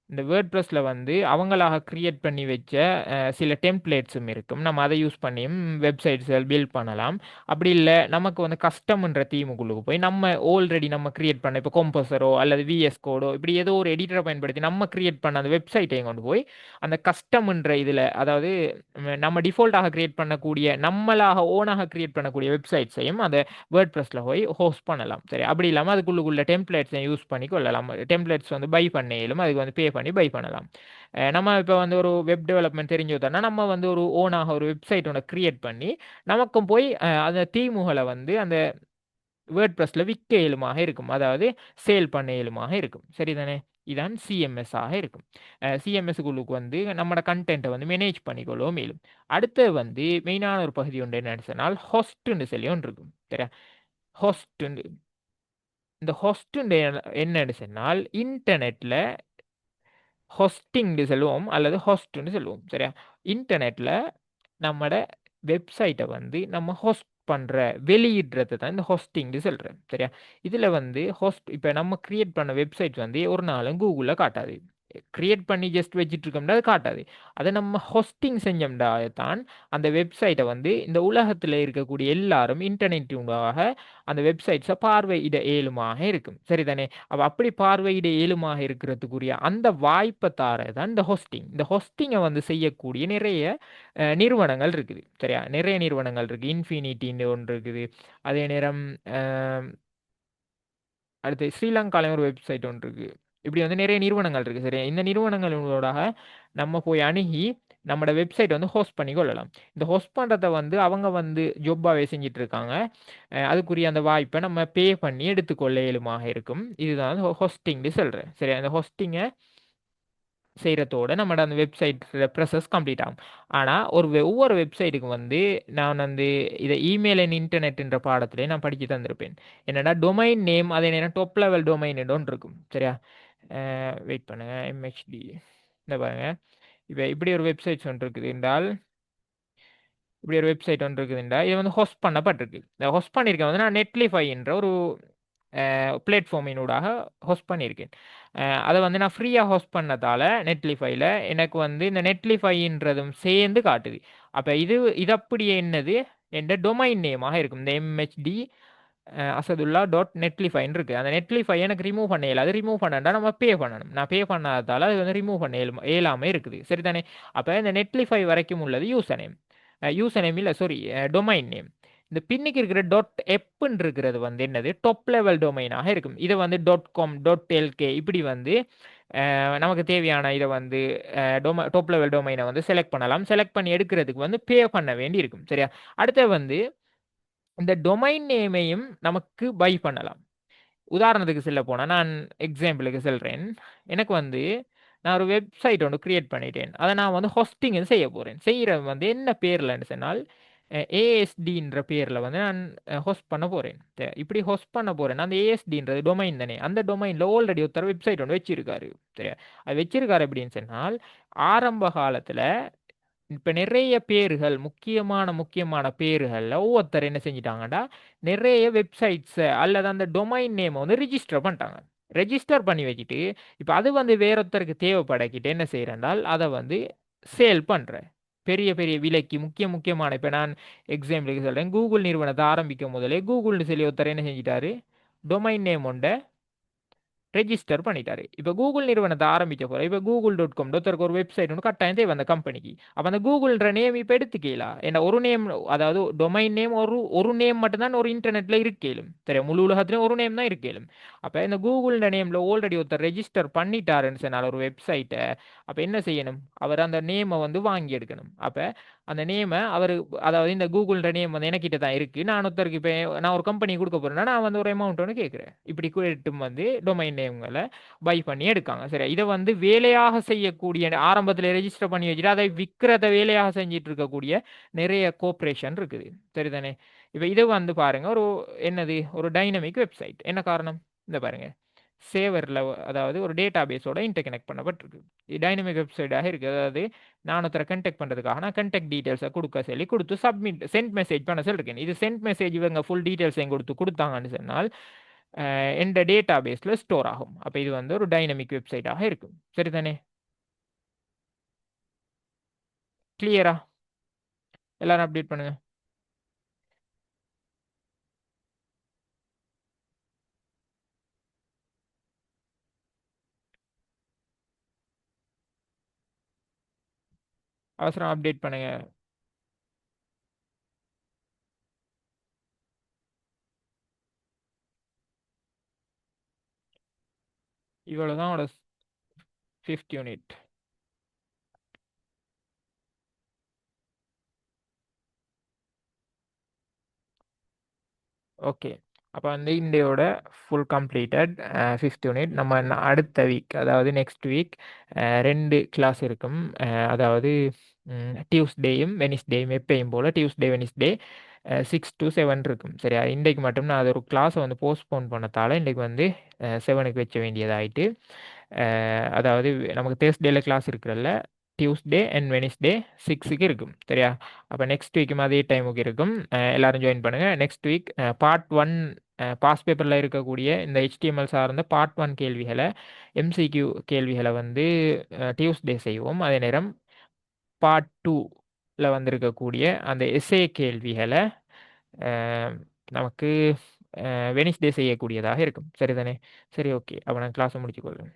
இந்த வேர்ட் ப்ரெஸ்ல வந்து அவங்களாக கிரியேட் பண்ணி வச்ச சில டெம்ப்ளேட்ஸும் இருக்கும். நம்ம அதை யூஸ் பண்ணியும் வெப்சைட்ஸ் பில்ட் பண்ணலாம். அப்படி இல்லை நமக்கு வந்து கஸ்டம்ன்ற தீமுக்குள்ளுக்கு போய் நம்ம ஆல்ரெடி நம்ம கிரியேட் பண்ண இப்போ கொம்பஸரோ அல்லது விஎஸ் கோடோ இப்படி ஏதோ ஒரு எடிட்டரை பயன்படுத்தி நம்ம கிரியேட் பண்ண அந்த வெப்சைட்டையும் கொண்டு போய் அந்த கஸ்டம்ன்ற இதில் அதாவது நம்ம டிஃபால்ட்டாக கிரியேட் பண்ணக்கூடிய நம்மளாக ஓனாக கிரியேட் பண்ணக்கூடிய வெப்சைட்ஸையும் அந்த வேர்ட் ப்ரெஸ்ல போய் ஹோஸ்ட் பண்ணலாம். சரி அப்படி இல்லாமல் அதுக்குள்ளுக்குள்ள டெம்ப்ளேட்ஸை யூஸ் பண்ணி கொள்ளலாம். டெம்ப்ளேட்ஸ் வந்து பை பண்ணிலும் அதுக்கு வந்து பே பண்ணி பை பண்ணலாம். நம்ம இப்போ வந்து ஒரு வெப் டெவலப்மெண்ட் தெரிஞ்சதுன்னா நம்ம வந்து ஒரு ஓனாக ஒரு வெப்சைட் ஒன்று கிரியேட் பண்ணி நமக்கும் போய் அந்த தீமுகளை வந்து அந்த வேர்ட் ப்ரெஸ்ல விற்க இயலுமாக இருக்கும். அதாவது சேல் பண்ண இயலுமாக இருக்கும். சரிதானே? இதான் சிஎம்எஸ் ஆக இருக்கும். சிஎம்எஸ்க்குள்ளுக்கு வந்து நம்மளோட கண்டென்ட்டை வந்து மேனேஜ் பண்ணிக்கொள்ளவும் மேலும். அடுத்து வந்து மெயினான ஒரு பகுதி ஒன்று என்னன்னு சொன்னால் ஹொஸ்ட்னு சொல்லி ஒன்று இருக்கும். சரியா? ஹொஸ்ட்னு இந்த ஹொஸ்ட்னு என்னன்னு சொன்னால் இன்டர்நெட்ல ஹொஸ்டிங்னு சொல்லுவோம் அல்லது ஹொஸ்ட்னு சொல்லுவோம். சரியா? இன்டர்நெட்ல நம்மட வெப்சைட்டை வந்து நம்ம ஹோஸ்ட் பண்ற வெளியிடுறது தான் இந்த ஹோஸ்டிங்னு சொல்றேன். சரியா? இதுல வந்து ஹோஸ்ட் இப்போ நம்ம கிரியேட் பண்ண வெப்சைட் வந்து ஒரு நாளும் கூகுள்ல காட்டாது. கிரியேட் பண்ணி ஜஸ்ட் வச்சுட்டு இருக்கோம்னா அது காட்டாது. அதை நம்ம ஹோஸ்டிங் செஞ்சோம்னா தான் அந்த வெப்சைட்டை வந்து இந்த உலகத்தில் இருக்கக்கூடிய எல்லாரும் இன்டர்நெட் ஊடாக அந்த வெப்சைட்ஸை பார்வையிட இயலுமாக இருக்கும். சரிதானே? அப்போ அப்படி பார்வையிட இயலுமாக இருக்கிறதுக்குரிய அந்த வாய்ப்பை தாரதான் இந்த ஹோஸ்டிங். இந்த ஹோஸ்டிங்கை வந்து செய்யக்கூடிய நிறைய நிறுவனங்கள் இருக்குது. சரியா? நிறைய நிறுவனங்கள் இருக்கு. இன்ஃபினிட்டின்னு ஒன்று இருக்குது. அதே நேரம் அடுத்து ஸ்ரீலங்காலையும் ஒரு வெப்சைட் ஒன்று இருக்கு. இப்படி வந்து நிறைய நிறுவனங்கள் இருக்கு. சரியா? இந்த நிறுவனங்களோடாக நம்ம போய் அணுகி நம்மளோட வெப்சைட் வந்து ஹோஸ்ட் பண்ணி கொள்ளலாம். இந்த ஹோஸ்ட் பண்ணுறத வந்து அவங்க வந்து ஜொப்பாகவே செஞ்சுட்டு இருக்காங்க. அதுக்குரிய அந்த வாய்ப்பை நம்ம பே பண்ணி எடுத்துக்கொள்ள இயலுமாக இருக்கும். இதுதான் ஹோஸ்டிங்னு சொல்கிறேன். சரியா? அந்த ஹோஸ்டிங்கை செய்கிறதோட நம்மளோட அந்த வெப்சைட் ப்ரொசஸ் கம்ப்ளீட் ஆகும். ஆனால் ஒவ்வொரு வெப்சைட்டுக்கும் வந்து நான் வந்து இதை இமெயில் அண்ட் இன்டர்நெட்ன்ற பாடத்திலே நான் படித்து தந்திருப்பேன். என்னடா டொமைன் நேம் அதே நேரம் டாப் லெவல் டொமைன் ஒன்று இருக்கும். சரியா? வெயிட் பண்ணுங்க எம்ஹெச்டி இந்த பாருங்க. இப்போ இப்படி ஒரு வெப்சைட்ஸ் ஒன்று இருக்குது என்றால் இப்படி ஒரு வெப்சைட் ஒன்று இருக்குதுண்டா இது வந்து ஹோஸ்ட் பண்ணப்பட்டிருக்கு. இந்த ஹோஸ்ட் பண்ணியிருக்கேன் வந்து நான் நெட்லிஃபை என்ற ஒரு பிளாட்ஃபார்மினூடாக ஹோஸ்ட் பண்ணியிருக்கேன். அதை வந்து நான் ஃப்ரீயாக ஹோஸ்ட் பண்ணதால நெட்லிஃபைல எனக்கு வந்து இந்த நெட்லிஃபைன்றதும் சேர்ந்து காட்டுது. அப்போ இது அப்படியே என்னது என்ற டொமைன் நேமாக இருக்கும். இந்த எம்ஹெச்டி அசதுல்லா டாட் நெட்லிஃபைன்னு இருக்குது. அந்த நெட்லிஃபை எனக்கு ரிமூவ் பண்ண இயலாது. ரிமூவ் பண்ணா நம்ம பே பண்ணணும். நான் பே பண்ணாததால அது வந்து ரிமூவ் பண்ண இயலாமல் இருக்குது. சரிதானே? அப்போ இந்த நெட்லிஃபை வரைக்கும் உள்ளது யூசர் நேம். யூசர் நேம் இல்லை, சாரி, டொமைன் நேம். இந்த பின்னுக்கு இருக்கிற டாட் எப்புன்னு இருக்கிறது வந்து என்னது டாப் லெவல் டொமைனாக இருக்கும். இதை வந்து டாட் காம் டாட் எல்கே இப்படி வந்து நமக்கு தேவையான இதை வந்து டாப் லெவல் டொமைனை வந்து செலக்ட் பண்ணலாம். செலக்ட் பண்ணி எடுக்கிறதுக்கு வந்து பே பண்ண வேண்டி இருக்கும். சரியா? அடுத்து வந்து இந்த டொமைன் நேமையும் நமக்கு பை பண்ணலாம். உதாரணத்துக்கு சொல்ல போனால் நான் எக்ஸாம்பிளுக்கு சொல்கிறேன். எனக்கு வந்து நான் ஒரு வெப்சைட் ஒன்று கிரியேட் பண்ணிட்டேன். அதை நான் வந்து ஹோஸ்டிங் செய்ய போகிறேன். செய்கிற வந்து என்ன பேரில்னு சொன்னால் ஏஎஸ்டின்ற பேரில் வந்து நான் ஹோஸ்ட் பண்ண போகிறேன். இப்படி ஹோஸ்ட் பண்ண போகிறேன். அந்த ஏஎஸ்டின்றது டொமைன் தானே. அந்த டொமைனில் ஆல்ரெடி ஒருத்தர் வெப்சைட் ஒன்று வச்சிருக்காரு. சரியா? அது வச்சிருக்காரு அப்படின்னு சொன்னால் ஆரம்ப காலத்தில் இப்போ நிறைய பேர்கள் முக்கியமான பேர்களில் ஒவ்வொருத்தர் என்ன செஞ்சிட்டாங்கடா நிறைய வெப்சைட்ஸை அல்லது அந்த டொமைன் நேமை வந்து ரிஜிஸ்டர் பண்ணிட்டாங்க. ரெஜிஸ்டர் பண்ணி வச்சுட்டு இப்போ அது வந்து வேறொருத்தருக்கு தேவைப்படக்கிட்டு என்ன செய்கிறேன்டால் அதை வந்து சேல் பண்ணுறேன் பெரிய பெரிய விலைக்கு. முக்கியமான இப்போ நான் எக்ஸாம்பிளுக்கு சொல்கிறேன். கூகுள் நிறுவனத்தை ஆரம்பிக்கும் முதலே கூகுள்னு சொல்லி ஒருத்தர் என்ன செஞ்சிட்டாரு டொமைன் நேம் உண்ட ரெஜிஸ்டர் பண்ணிட்டாரு. இப்போ கூகுள் நிறுவனத்தை ஆரம்பிக்க போகிற இப்போ google.com ஒருத்தருக்கு ஒரு வெப்சைட் ஒன்று கட்டாயம் தேவை அந்த கம்பெனிக்கு. அப்போ அந்த கூகுள்ன்ற நேம் இப்போ எடுத்துக்கலாம். ஏன்னா ஒரு நேம், அதாவது டொமைன் நேம் ஒரு நேம் மட்டும்தான் ஒரு இன்டர்நெட்டில் இருக்கேலும். சரி, முழு உலகத்துலையும் ஒரு நேம் தான் இருக்கேலும். அப்போ இந்த கூகுள்ன்ற நேமில் ஆல்ரெடி ஒருத்தர் ரெஜிஸ்டர் பண்ணிட்டாருன்னு சொன்னால் ஒரு வெப்சைட்டை, அப்போ என்ன செய்யணும்? அவர் அந்த நேமை வந்து வாங்கி எடுக்கணும். அப்போ அந்த நேமை அவர், அதாவது இந்த கூகுள்ன்ற நேம் வந்து எனக்கிட்ட தான் இருக்குது. நான் ஒருத்தருக்கு இப்போ நான் ஒரு கம்பெனி கொடுக்க போகிறேன்னா நான் வந்து ஒரு அமௌண்ட் ஒன்று கேட்குறேன். இப்படி கேட்டும் வந்து டொமைன் நேம்களை பை பண்ணி எடுக்காங்க. சரி, இதை வந்து வேலையாக செய்யக்கூடிய ஆரம்பத்தில் ரெஜிஸ்டர் பண்ணி வச்சுட்டு அதை விற்கிறத வேலையாக செஞ்சுட்டு இருக்கக்கூடிய நிறைய கோஆப்ரேஷன் இருக்குது. சரிதானே? இப்போ இது வந்து பாருங்க ஒரு என்னது ஒரு டைனமிக் வெப்சைட். என்ன காரணம்? இந்த பாருங்க சேவரில், அதாவது ஒரு டேட்டா பேஸோட இன்டர்கனெக்ட் பண்ணப்பட்டிருக்கு. இது டைனமிக் வெப்சைட்டாக இருக்குது. அதாவது நான் ஒருத்தரை கண்டெக்ட் பண்ணுறதுக்காக நான் கண்டெக்ட் டீட்டெயில்ஸை கொடுத்து சப்மிட் சென்ட் மெசேஜ் பண்ண சொல்லியிருக்கேன். இது சென்ட் மெசேஜ் இவங்க ஃபுல் டீட்டெயில்ஸையும் கொடுத்தாங்கன்னு சொன்னால் எந்த டேட்டா பேஸில் ஸ்டோர் ஆகும். அப்போ இது வந்து ஒரு டைனமிக் வெப்சைட்டாக இருக்கும். சரிதானே? கிளியரா? எல்லாரும் அப்டேட் பண்ணுங்க. அவசரம் அப்டேட் பண்ணுங்க. இவ்வளோதான் அவனோட 5th யூனிட். ஓகே, அப்போ வந்து இந்தியோட ஃபுல் கம்ப்ளீட்டட் 5th யூனிட். நம்ம அடுத்த வீக், அதாவது நெக்ஸ்ட் வீக் 2 கிளாஸ் இருக்கும். அதாவது டியூஸ்டேயும் வெனிஸ்டேயும் எப்பயும் போல் டியூஸ்டே வெனிஸ்டே 6 to 7 இருக்கும். சரியா? இன்றைக்கு மட்டும் நான் அது ஒரு கிளாஸை வந்து போஸ்ட்போன் பண்ணதால இன்றைக்கு வந்து 7க்கு வச்ச வேண்டியதாயிட்டு. அதாவது நமக்கு தேர்ஸ்டேல கிளாஸ் இருக்கிறல்ல, டியூஸ்டே அண்ட் வெனிஸ்டே 6க்கு இருக்கும். சரியா? அப்போ நெக்ஸ்ட் வீக்கும் அதே டைமுக்கு இருக்கும். எல்லாரும் ஜாயின் பண்ணுங்கள். நெக்ஸ்ட் வீக் பார்ட் 1 பாஸ் பேப்பரில் இருக்கக்கூடிய இந்த HTML சார்ந்த பார்ட் 1 கேள்விகளை, MCQ கேள்விகளை வந்து டியூஸ்டே செய்வோம். அதே நேரம் பார்ட் 2ல வந்திருக்கக்கூடிய அந்த எஸ்ஏ கேள்விகளை நமக்கு வெனிஸ்டே செய்யக்கூடியதாக இருக்கும். சரிதானே? சரி, ஓகே. அப்போ நான் கிளாஸை முடிச்சுக்கொள்கிறேன்.